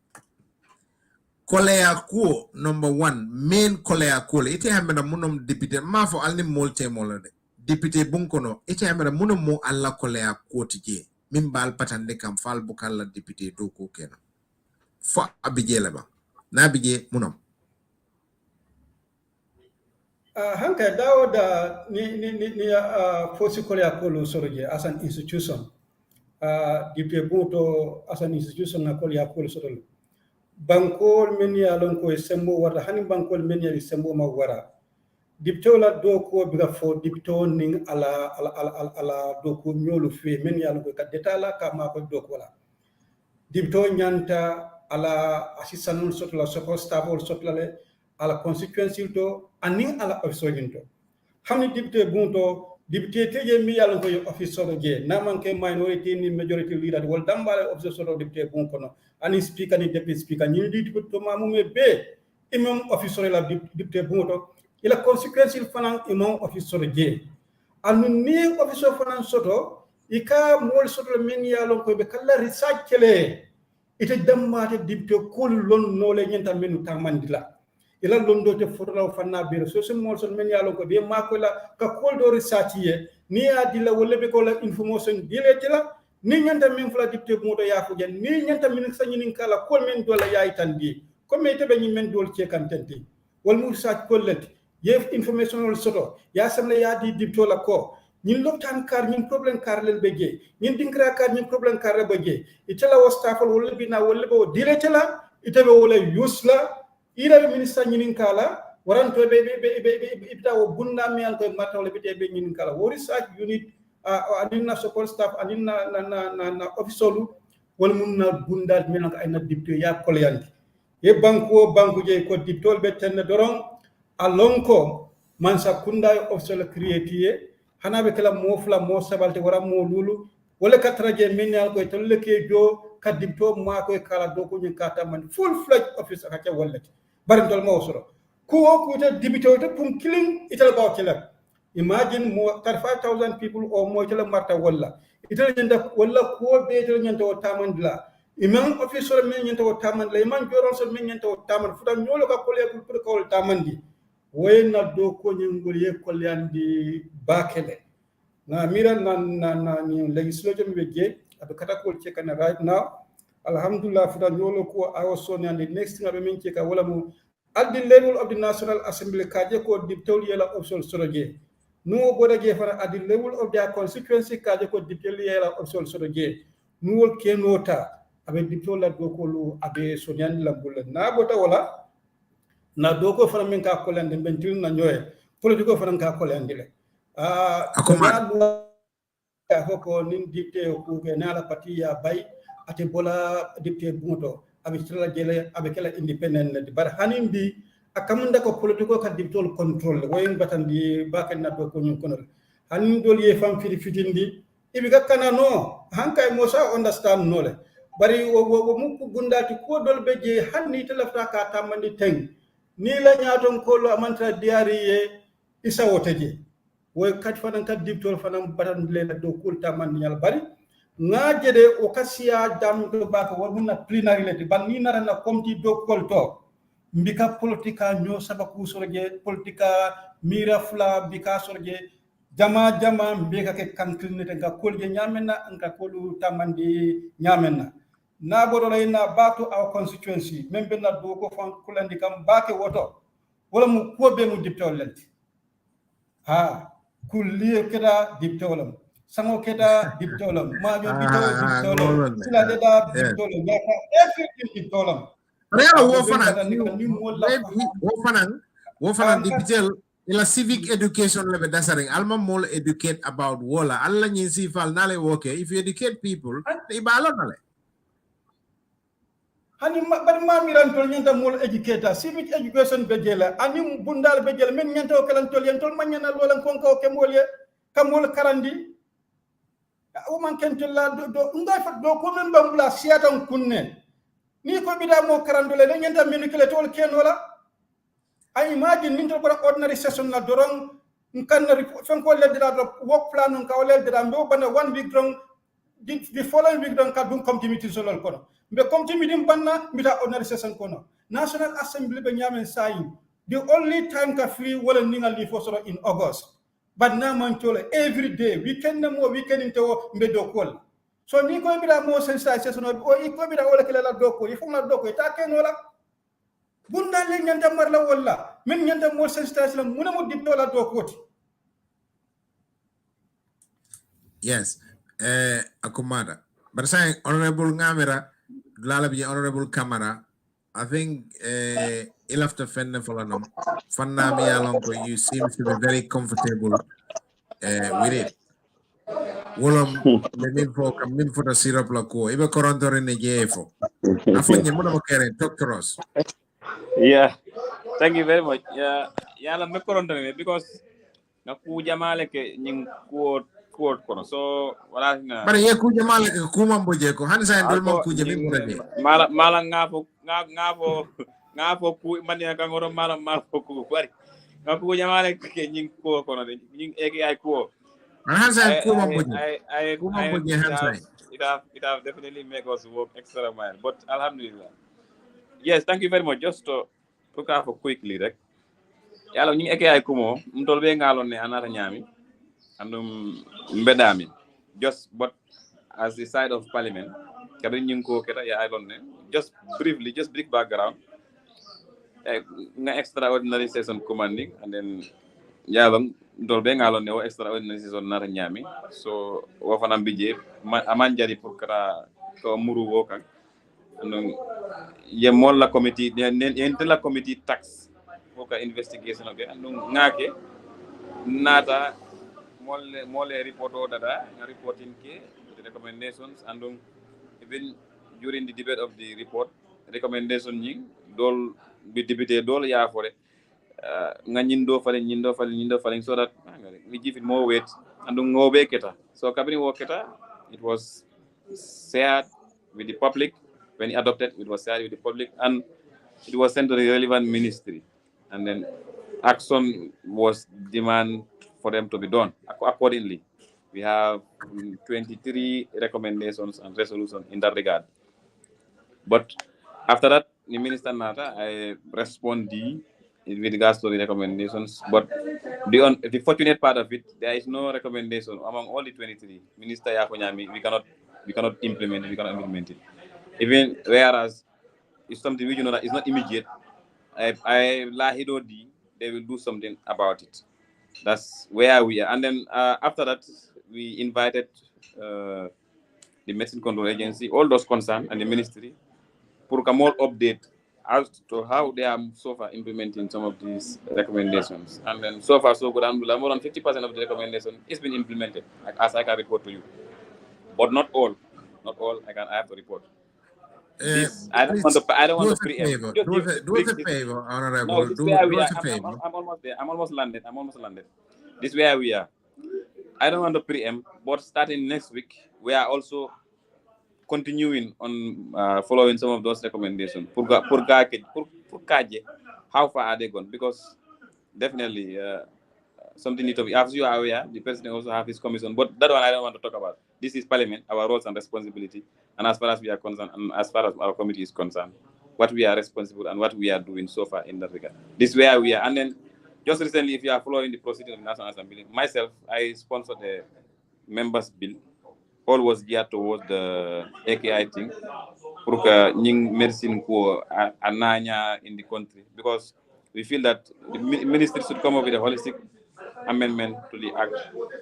kole akul number 1 main kole akul ite hamena munom député ma fo alni molte molade député bunkono ite hamena munom mo alla kole akul tije min bal patande kam fal bukalla député do ko kena fo abije la ba na bije munam hanka dawo da ni fosi kole akolo soroje as an institution dipte buto as an institution na kole akolo sorol bankol men ya lon ko sembo wara hani bankol men ya sembo ma wara dipto la do ko biga fo dipto ning ala do ko nyolu fe men ya lon ko ka detala ka ma ko do ko la dipto nyanta ala assistant sotla support staff sotla le ala constituency to aning ala officer to hamni dipte bunto dipte teje mi yalla ko officer je na manke minority ni majority leader wol dambale officer to dipte bunko no ani speaker ni deputy speaker ni di to mamume be imam officer la dipte bunto ila constituency fanan imam officer je anu ni officer fanan soto ika mol soto min yalla ko be kala research kele ite dammate dipte kul lon nole nyenta menu tamandila ila londo te fotola fanna bere so so mol son men yalo ko be makola ka kol do research ye ni adila wala be ko la information dile tila ni nyanta min fula dipte moto ya fu jan ni nyanta min sanyi kala kol men do la yaay tan di ko me te be ni men dol ci kantenti wal mu research ko lent yef information wal soto ya samle ya di dipto la ko ñin loptan kar ñin problème kar lel beje ñin dinkra kar ñin problème kar le beje itela wastafal wala bina wala bo dile tila itabe wala yusla ira minister ñinin kala waranto be ibta wo bunda mi an ko matawle bite be ñinin kala wo research unit anina support staff anina na officialu wal mun na bunda mi an ay na dipte ya kolyandi e banku je ko diptol be ten doron alonko man sa kunda official creatie hanabe kala mo fla mo sabalte wara mo lulu wala katraje min an ko tolle ke jo kadipto ma ko kala do ko ñin kata man full fledged office ka wallati barintol mawsoro ko ta dibito to pum killing ital baw kila imagine mo 5,000 people or mo kala marta walla ital nyanda walla ko be ital nyanta o tamandla imam officer men nyanta o tamandla imam joron so men nyanta o tamand futa nyolo ka kole pour ko tamandi wayna do ko nyingol ye kolyandi bakele na mira na ni legislation be je abe kata ko chekana right now alhamdulillah futa nyolo ko awson and the next thing abe min cheka wala mu at the level of the National Assembly kaje ko diptol yela option soroje no boda je fara at the level of their constituency kaje ko diptol yela option soroje no kenota abe diptol la do ko lu abe sonyan la bulla na bota wala na do ko fara min ka ko lande bentil na nyoy politiko fara ka ko lande le ko nin dipte ko be na la parti ya bay ate bola dipte bunto abe tala jele abe kala independent le bar hanindi akamunda ko politiko ka diptol control wayin batandi baken na do ko nyun konol hanin dol ye fam fitindi ibiga kana no hankai mosa understand no le bari wo mu gundati ko dol beje hanni telafta ka tamandi teng ni la nyaton ko lo amanta diari ye isa woteje wo kat fanan kat diptol fanan batan le do kul tamandi nyal bari ngaje de o kasiya dam do baka war munna plenary le ban ni nara na komti do kol to mbika politika nyo sabaku sorje politika mira fla bika sorje jama mbika ke kanklinete ga kolje nyamenna anka kolu tamandi nyamenna na bodo na batu our constituency membe na do ko fon kulandi kam bake woto wala mu ko be mu diptol lenti ha kulli keda diptolam sango keda diptolam ma yo bito diptolam sila deda diptolam ya everything diptolam Real wo fanan dipitel ila civic education lebe dasaring alma mol educate about wola alla nyin sifal nale woke if you educate people ibalo nale hani bari mamiran tol nyanta mol educator civic education bejela ani bundal bejela men nyanta o kalan tol yantol manyana lolan konko ke molye kamol karandi o man kentella do ngai fa do ko men bambula siatan kunne ni ko bida mo karandole ne nyanta minukile tol kenola ay imagine ninto bara ordinary session na dorong nkan na fen ko le dira work plan on ka le dira mbo bana 1 week dong the following week dong ka dum committee solol kono mbe committee dim banna mbita ordinary session kono national assembly be nyamen sayin the only time ka free wala ninga li fo soro in august but na man tole every day weekend mo weekend into mbe do kol so ni ko bida mo sensation o ko bida wala kala la do ko ifo na do ko ta ken wala bunda le nyanda marla wala min nyanda mo sensation mo na mo dipto la do ko yes akumada but saying honorable ngamira lala bi honorable kamara I think il after fenne folanum fanna mi alon ko you seem to be very comfortable with it wolom min fo ta syrup la ko ibe korontore ne jefo afonye mo mo kere doctors Yeah, thank you very much. Yeah, la me korontone because na ku jamale ke nying quote kono so wala na bare ye ku jamale ke kuma mboje ko han sa ndol man ku jemi mo de mala ngafo ku mani ka ngoro mala ku bari na ku jamale ke nying ko kono de nying eki ay ko han sa kuma mboje it have definitely make us work extra mile but alhamdulillah. Yes, thank you very much. Just to look out for quickly, right? Yalo ñing eke ay kumo mtol be ngalon ne anata nyami andum mbedami just but as the side of parliament kadin ñing ko keta ya ay ne just briefly just brief background nga extraordinary session commanding and then yalo mtol be ngalon ne o extraordinary session nata nyami so wo fanam bije aman jari pour kata ko muru wo kan andum ye mol la committee yen la committee tax ka investigation okay andum ngake nata mole report o data reporting ke the recommendations andum even during the debate of the report recommendation ñi dol bi député dol ya fore nga ñindo fale so that we give it more weight andum ngobe keta so kabini wo keta it was shared with the public when adopted it was shared with the public and it was sent to the relevant ministry and then action was demand for them to be done accordingly. We have 23 recommendations and resolutions in that regard. But after that, the minister Nata, I respond with regards to the recommendations. But the fortunate part of it, there is no recommendation among all the 23. Minister Yakonyami, we cannot implement it. Even whereas it's something we know that is not immediate. They will do something about it. That's where we are. And then after that, we invited the Medicine Control Agency, all those concerned, and the ministry, for a more update as to how they are so far implementing some of these recommendations. And then so far, so good. More than 50% of the recommendation is been implemented, as I can report to you. But not all. Not all. I have to report. I don't want to preempt. Do us a favor, Honorable. No, do us a favor. I'm almost there. I'm almost landed. This is where we are. I don't want to preempt, but starting next week, we are also continuing on following some of those recommendations. How far are they gone? Because definitely something need to be, as you are aware, the president also have his commission, but that one I don't want to talk about. This is parliament, our roles and responsibility, and as far as we are concerned, and as far as our committee is concerned, what we are responsible and what we are doing so far in that regard. This is where we are. And then just recently, if you are following the proceedings of the National Assembly, myself, I sponsored the members bill. All was geared towards the AKI thing, pour que medicine ko ananya in the country, because we feel that the ministry should come up with a holistic amendment to the act,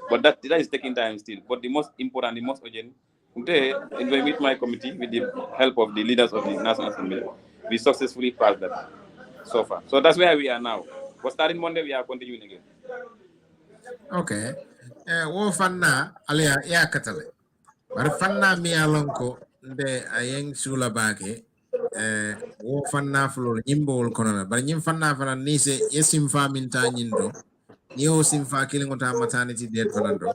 but that is taking time still. But the most important, the most urgent, today, with my committee, with the help of the leaders of the National Assembly, we successfully passed that so far. So that's where we are now. But starting Monday, we are continuing again. Okay. Wo fanna alia ya katale. Bar fanna mi alonko nde ayeng sula bake wo fanna flor nyimbol kono bar nyim fanna fana nise yesim fa min ta nyindo ni o sim fa kilingo ta maternity date fanando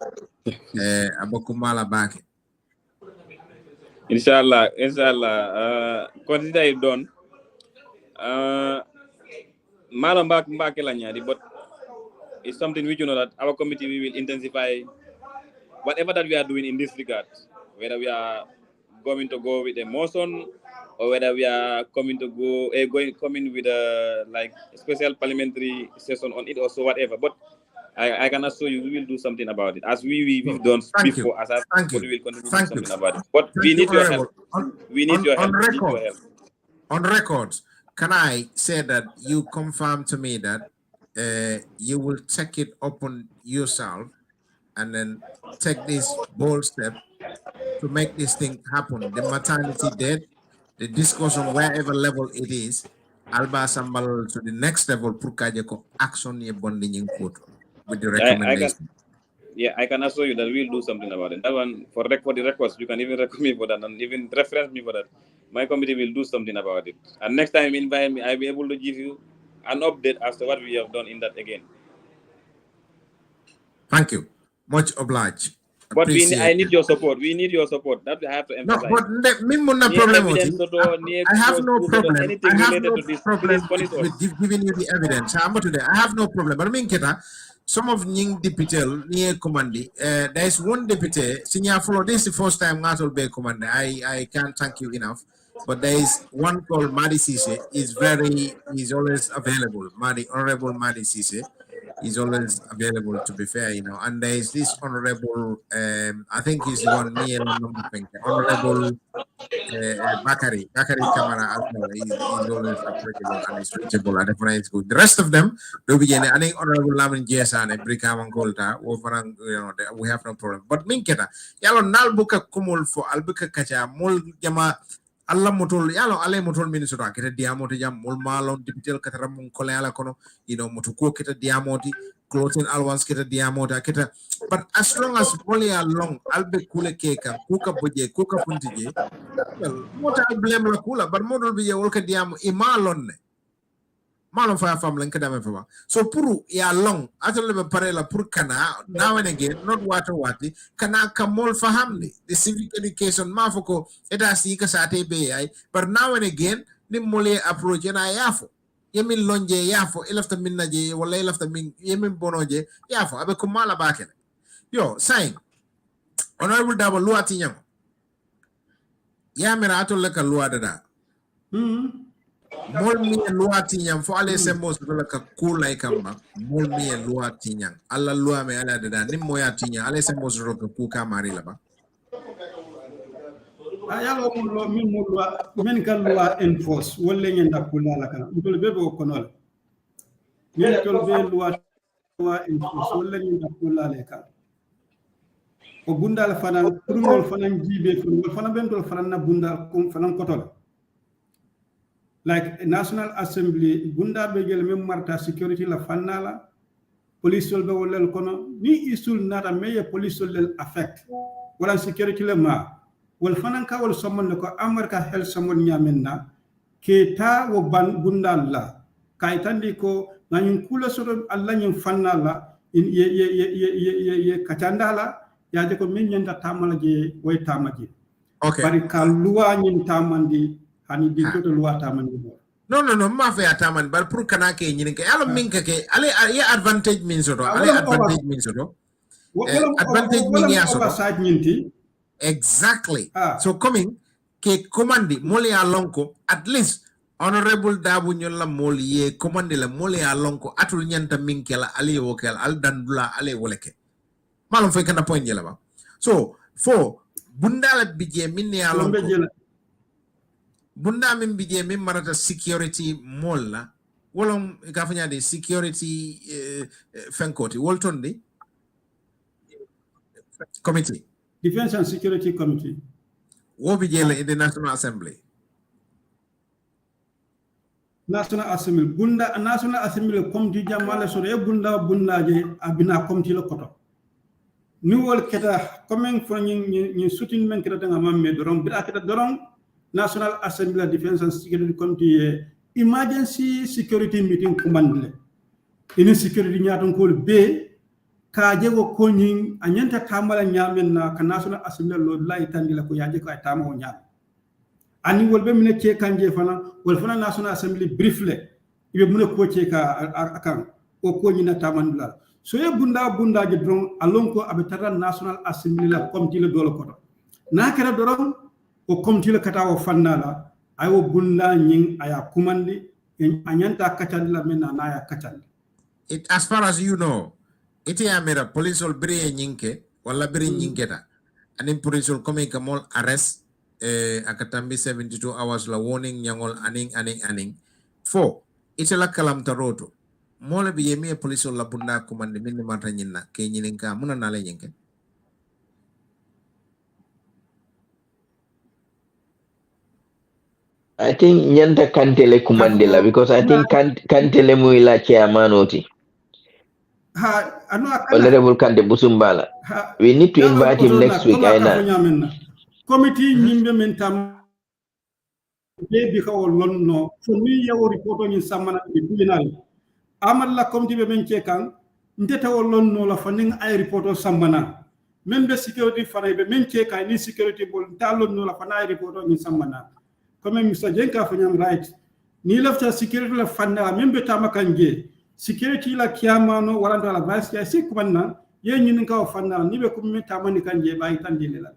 abokumala bake. Inshallah, consider it done. Madam back but it's something which you know that our committee we will intensify whatever that we are doing in this regard, whether we are going to go with a motion or whether we are coming to coming with a like special parliamentary session on it or so whatever. But I can assure you we will do something about it as we've done before. As but we will continue to do something about it. But we need your help. We need your help. On record, can I say that you confirm to me that you will take it upon yourself and then take this bold step to make this thing happen? The maternity death, the discussion, wherever level it is, Alba Sambal to the next level, Purkajeko action ye bonding in court with the recommendation. I can assure you that we'll do something about it. That one, for the records, you can even recommend me for that and even reference me for that. My committee will do something about it. And next time you invite me, I'll be able to give you an update as to what we have done in that again. Thank you. Much obliged. But I need your support. We need your support. That I have to emphasize. No, but me no problem with it. I have no problem. I have no problem with giving you the evidence. I have no problem. But I mean, some of Ning Dipitel near commandi. There is one deputy. Senior follow this is the first time I will be commander. I can't thank you enough. But there is one called Madi Sise. Is always available. Honorable Madi Sise is always available, to be fair, and there is this honorable I think he's the one me and Honorable Bakari Kamara as well. He's always approachable and he's reachable and everything is good. The rest of them, they'll be I think Honorable Lamin Jesan and Brikam and Golta, we have no problem. But Minketa, Yalo Nalbuka Kumul for Albuka Kacha, Mul Jama Allah motol yalo ale motol Minnesota kete diamoti jam mol malon dipitel katara mun koleala kono motuko kete diamoti clothing allowance kete diamota kete, but as long as only along albe kule keka kuka boje kuka puntije well mota blame la kula but modol biye wolka diamo imalon ne malon fa fam len kada me fa so puru ya long atole be parela pour kana now and again not wati kana kamol fahamni the civic education mafoko eta si ka sate be ay but now and again ni mole approach na yafo yemin lonje yafo elafta minna je wala elafta min yemin bonoje yafo abe ko mala bakene yo saying honorable dabo luati nyam ya mera atole ka luada da mol mi luati nyam fo ale semos dola ka kula ikamba mol mi luati nyam alla lua me ala da nim moya tinya ale semos dola ka kuka mari laba ayalo mo min mo loi men kan loi enforce wolle ngenda kula la kana dol be bo konol min tol be loi enforce wolle ngenda kula le ka o bundal fanan turmol fanan jibe turmol fanan ben dol fanan na bundal kum fanan kotol like National Assembly bunda be gel mem marta security la fanala police sol be wolel kono ni isul nata meye police sol del affect wala security le ma wal fanan ka wal somon ko amarka hel somon nyamenna ke ta wo ban bunda la kay tandi ko ngani kula so Allah nyum fanala ye kacandala yaje ko min nyanda tamala je way tamaji okay bari ka luwa nyin tamandi hani di to luwa tamandi no ma fe ataman bar pour kana ke nyin ke alo min ke ale ya advantage min soto ale advantage min soto advantage min ya soto oversight nyinti exactly so coming ke commandi mole ya lonko at least honorable dabu nyolla mol ye commande la mole ya lonko atul nyanta min ke la ale wokel al dandula ale woleke malum fe kana point yela ba so for bundala bije min ya lonko bunda min bije min marata security mall la wolom gafanya de security fenkoti wolton de committee defense and security committee wo bije la in the national assembly bunda national assembly committee jamale so e bunda je abina committee lo koto ni wol keta comme fo ni sutin men keta nga mamme doron bi akata doron national assembly defense and security committee emergency security meeting commandle ini security nyaton ko be ka jego ko nyin anyanta tamala nyamen na ka national assembly lo lay tandila ko yaje ko ay tamo nyam ani wolbe mine ke kanje fana wol fana national assembly briefle ibe mune ko ce ka akan o ko nyina tamandula so ye bunda je dron alonko abetara national assembly la committee le dolo koto na kera doron o committee le kata o fannala ayo bunda nyin aya kumandi anyanta katandila mena na aya katandi it as far as you know ite amera police ol bire nyinke wala bire nyinketa anin police ol come kamol arrest akatambi 72 hours la warning nyangol aning fo ite la kalam taroto mola bi yemi police la bunda commande min mata nyinna ke nyininka muna nale nyinke I think nyanta kantele commande la because I think kantele muila chairman oti Honorable Kante Busumbala. We need to invite him next week. Committee nyimbe mentam be ka wolon no so ni yawo report ni samana be binal amal la committee be men kan ndeta wolon no la faning ay report samana membe security fana be men kan ni security bol talon no la fana ay report ni samana comme Mr. Jenka fanyam right ni lafta security la fana membe tamakanje security la kiamano waranda la vice ya sikumanna ye nyinin ka fanna ni be kum tamani kanje bay tandile la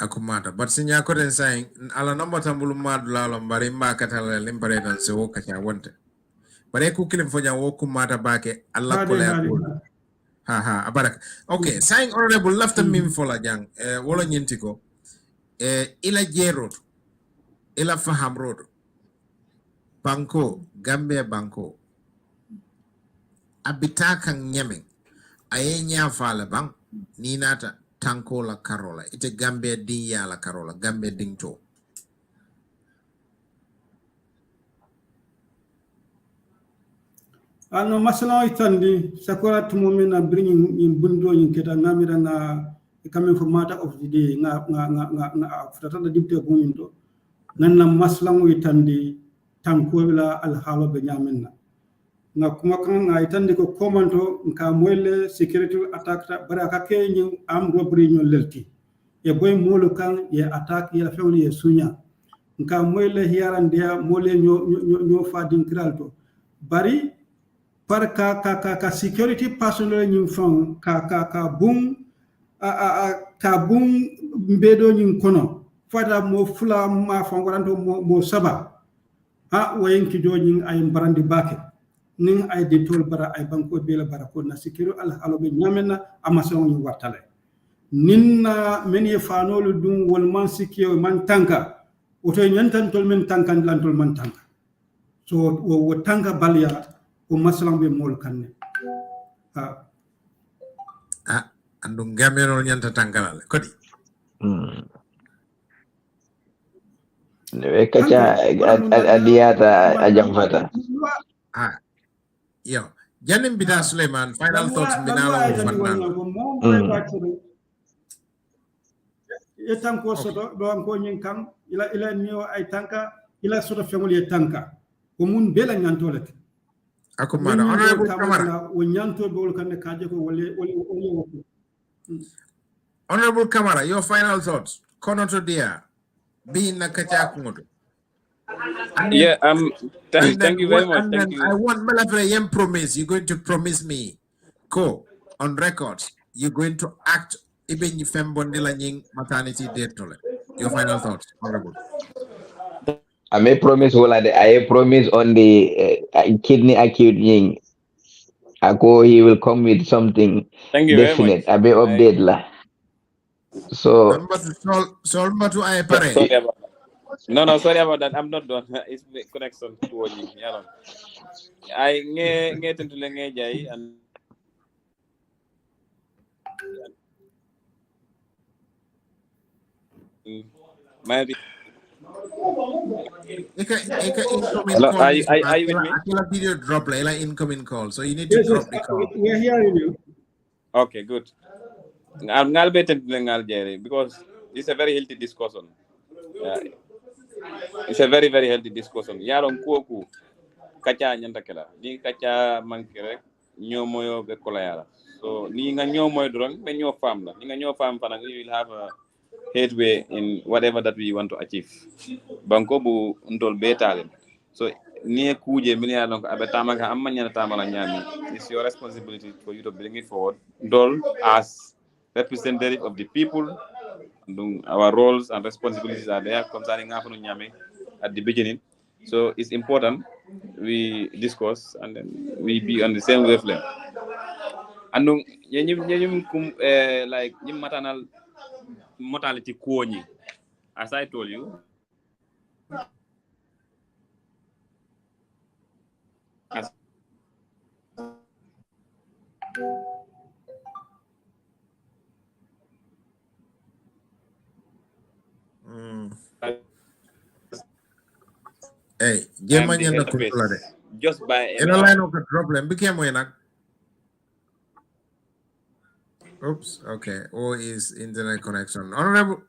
akumata but sinya ko den saying ala nomba tambulu madula lo mbari makatala limpare dan se wo kacha wonte bare ku kilim fonya wo kumata bake alla ko le ha abarak okay saying honorable lafta mim fola jang wolo nyintiko ila jero ila faham road banko Gambia banko abita kan nyame aye nya fala bang ni nata tanko la karola ite Gambia din ya la karola Gambia din to ano masala itandi sakora tumomena bringing in bundo in keta ngamira na coming from matter of the day nga futata da dibte bumindo nanna masala itandi tanko wala al halo be nyamenna na kuma kan ay tande ko komanto nka moyle security attack baraka ke ñu am robri ñu lelti e boy molo kan ye attack ye fewni ye sunya nka moyle hiarande mole ño fadin kralto bari par ka security personnel ñu fon ka bum ka bum mbedo ñu kono fada mo fula ma fon waranto mo saba ha wayenki joñi ay barandi bake ning ay ditol bara ay banko bela bara ko na sikiru al halobe nyamena amason ni wartale ninna men ye fanolu dum wol man sikiyo man tanka oto nyantan tol men tankan lantol man tanka so wo tanka balya ko masalam be mol kanne andum gamero nyanta tankala kodi ne kacha adiyata ajamfata yo janim bida Suleiman final thoughts binala tanko soto do ko nyin kan ila niyo ay tanka ila soto fengol ye tanka ko mun bela nyantolete Akumada. Honorable Kamara. Honorable Kamara, your final thoughts. Konoto dia. Being na kachakumoto. Yeah, thank you very much. Thank you. I want Malafre promise. You're going to promise me, on records, you're going to act even if maternity date. Your final thoughts, Honorable. I may promise I promise on the kidney acute ying. Ako he will come with something Thank you definite. very much. I may update la. So sorry about that. No, sorry about that. I'm not done. It's connection to you. I get into the and my incoming call. Are you with me? Video drop like incoming call, so you need to drop the call. We're hearing you. Okay, good. I'm not better than because it's a very healthy discussion. It's a very, very healthy discussion. Yaron kuoku kacha nyanta kela. Ni kacha mankere nyomoyo be kolayala. So ni nga nyomoyo drone be nyo farm la. Ni nga nyo farm pana we will have a headway in whatever that we want to achieve. Banko bu ndol betalen. So ni kuje mini alon abetama ka amma nyana tamala nyami. It's your responsibility for you to bring it forward. Ndol as representative of the people. Our roles and responsibilities are there concerning Afro Nyame at the beginning. So it's important we discuss and then we be on the same wavelength. And like maternal mortality kuonyi, as I told you. Hey, just by a line of the problem became when oops, okay. Or is internet connection. Honorable,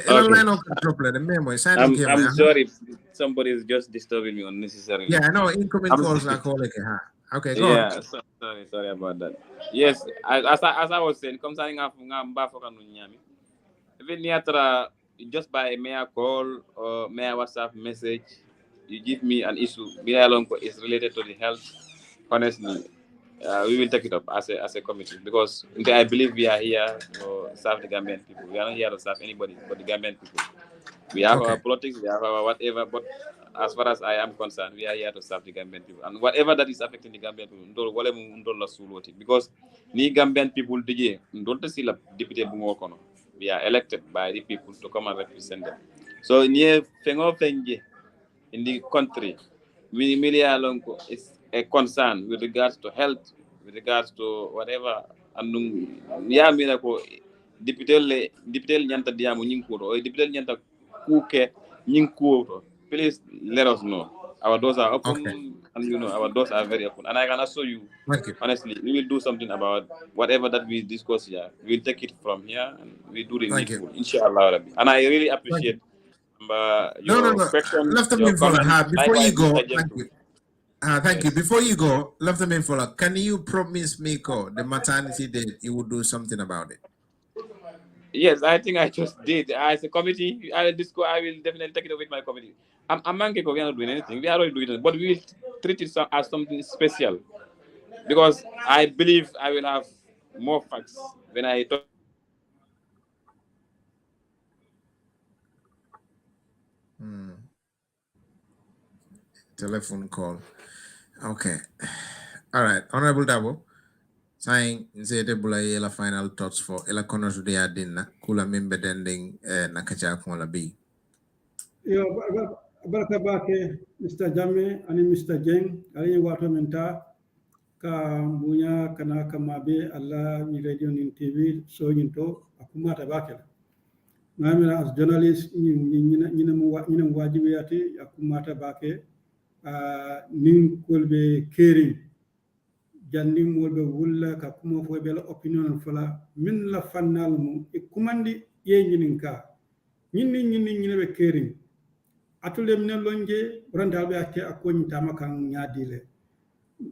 line of the problem. The memory. I'm sorry, somebody is just disturbing me unnecessarily. Yeah, I know. Incoming calls are calling. Okay, go on. Sorry about that. Yes, as I was saying, concerning even just by a mere call or mere WhatsApp message, you give me an issue. Is related to the health. Honestly, we will take it up as a committee because I believe we are here to serve the Gambian people. We are not here to serve anybody but the Gambian people. We have our politics, we have our whatever, but as far as I am concerned, we are here to serve the Gambian people. And whatever that is affecting the Gambian people, because the Gambian people, we are elected by the people to come and represent them. So, in the country, is a concern with regards to health, with regards to whatever. And deputy nyanta diamu nyinkuto or deputy nyanta kuke nyinkuto. Please let us know. Our doors are open, and our doors are very open. And I can assure you, honestly, we will do something about whatever that we discuss here. We'll take it from here and we do the needful, inshallah. And I really appreciate your question. Left your comment. Before you go, thank you. Thank you. Before you go, left them in follow. Can you promise me, the maternity date, you will do something about it? Yes, I think I just did. As a committee, I will definitely take it up with my committee. We are not doing anything. We are already doing it, but we will treat it as something special because I believe I will have more facts when I talk. Telephone call. Okay. All right. Honorable Dabo. Saying nzete bula yela final thoughts for ela kono today adinna kula membe dending nakacha kola bi. Yo baraka bake Mr. Jamme ani Mr. Jeng ali wato menta ka bunya kana kamabe alla ni radio ni TV so nyinto akuma tabake ngamira as journalist ni mu wajibi yati akuma tabake nin kolbe caring janni molbe wulla ka kuma fo be la opinion fala min la fannal mu e kumandi ye nyininka nyinni be caring atule min lonje randal be ake akoni tama kan nyaadile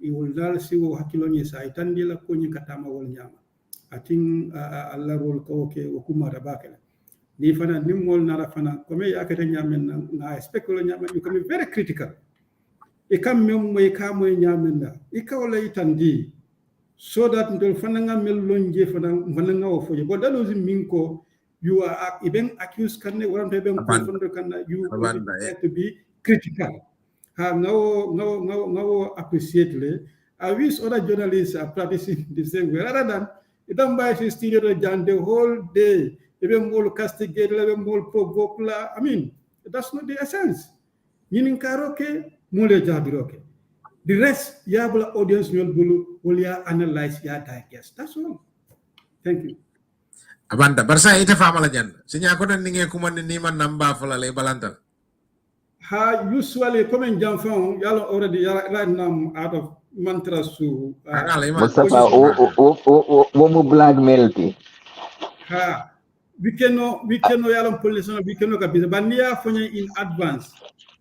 iwol dal siwo hakiloni sa itandi la ko nyi katama wol nyama atin Allah rol ko ke o kuma da bakala ni fana nimol nara fana ko me yakata nyamen na speculo nyamen you can be very critical e kam mem moy ka moy nyamen da e ka wala itandi so that ndol fana nga mel lonje fana nga o foje but that doesn't mean ko you are even accused kan warante ben confront kan you have to be critical ha no appreciate le I wish other journalists are practicing the same way rather than it don't buy his studio the whole day even more castigate even more provoke la I mean that's not the essence meaning karoke mule jabiroke the rest yabla audience nyol bulu will ya analyze ya digest that's all thank you abanda barsa ite famala jan sinya ko dan ninge kuma ni man namba fala le balanta ha usually come in janfon yalo already right now out of mantra su Mustafa wo mu blackmail ti ha we cannot yalo police we cannot kabisa bania fonya in advance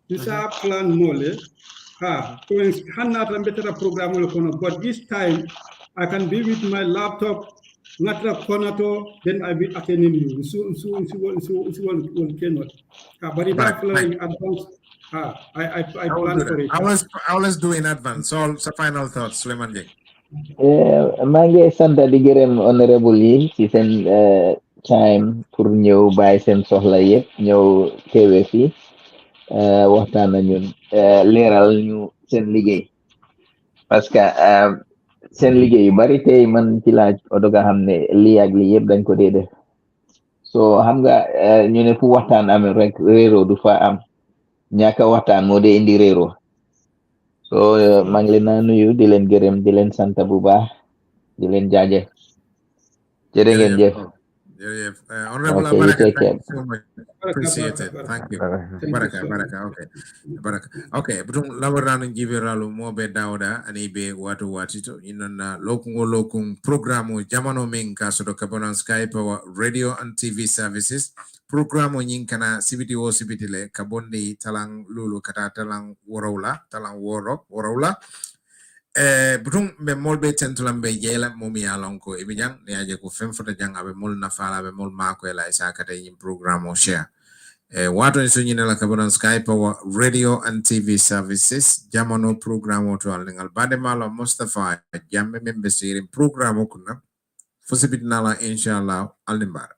isa plan mole ha so hanna tambetera program le kono but this time I can be with my laptop ngatra konato then I be attending you so cannot but it in advance I plan for it I was doing advance so final thoughts Suleiman Jeng maa ngi sant di gërëm honorable yi ci seen time pour ñëw bàyyi seen soxla yëpp ñëw teewe fii waxtaan na ñun leeral ñu seen liggéey parce que seen liggéey yu bari tey man ci laaj odo nga xam ne lii ak lii yëpp dañ ko dee def so xam nga ñu ne fu waxtaan amee rek réero du fa am ñàkk waxtaan moo dee indi réero so maa ngi leen a nuyu di leen gërëm di leen sant bu baax di leen jaajëf jërë ngeen jëf honorable Baraka so much appreciate it thank you baraka okay butung laborano jibiralu mobe dawda ani be watu watito inonna lokung programu jamano min kasodo kabonan Skype radio and TV services programu nyin kana sibiti wo sibiti le kabondi talang lulu kata talang worowla butung be molbe tentulam be jela momi alonko e bijang ne aje ko femfota jang abe mol na fala be mol mako ela isa kata yin program o share wato so nyina la kabonan Skype radio and TV services jamano program o to alingal bade mala Mustafa jamme membe sirin program o kuna fosibit nala inshallah alimbar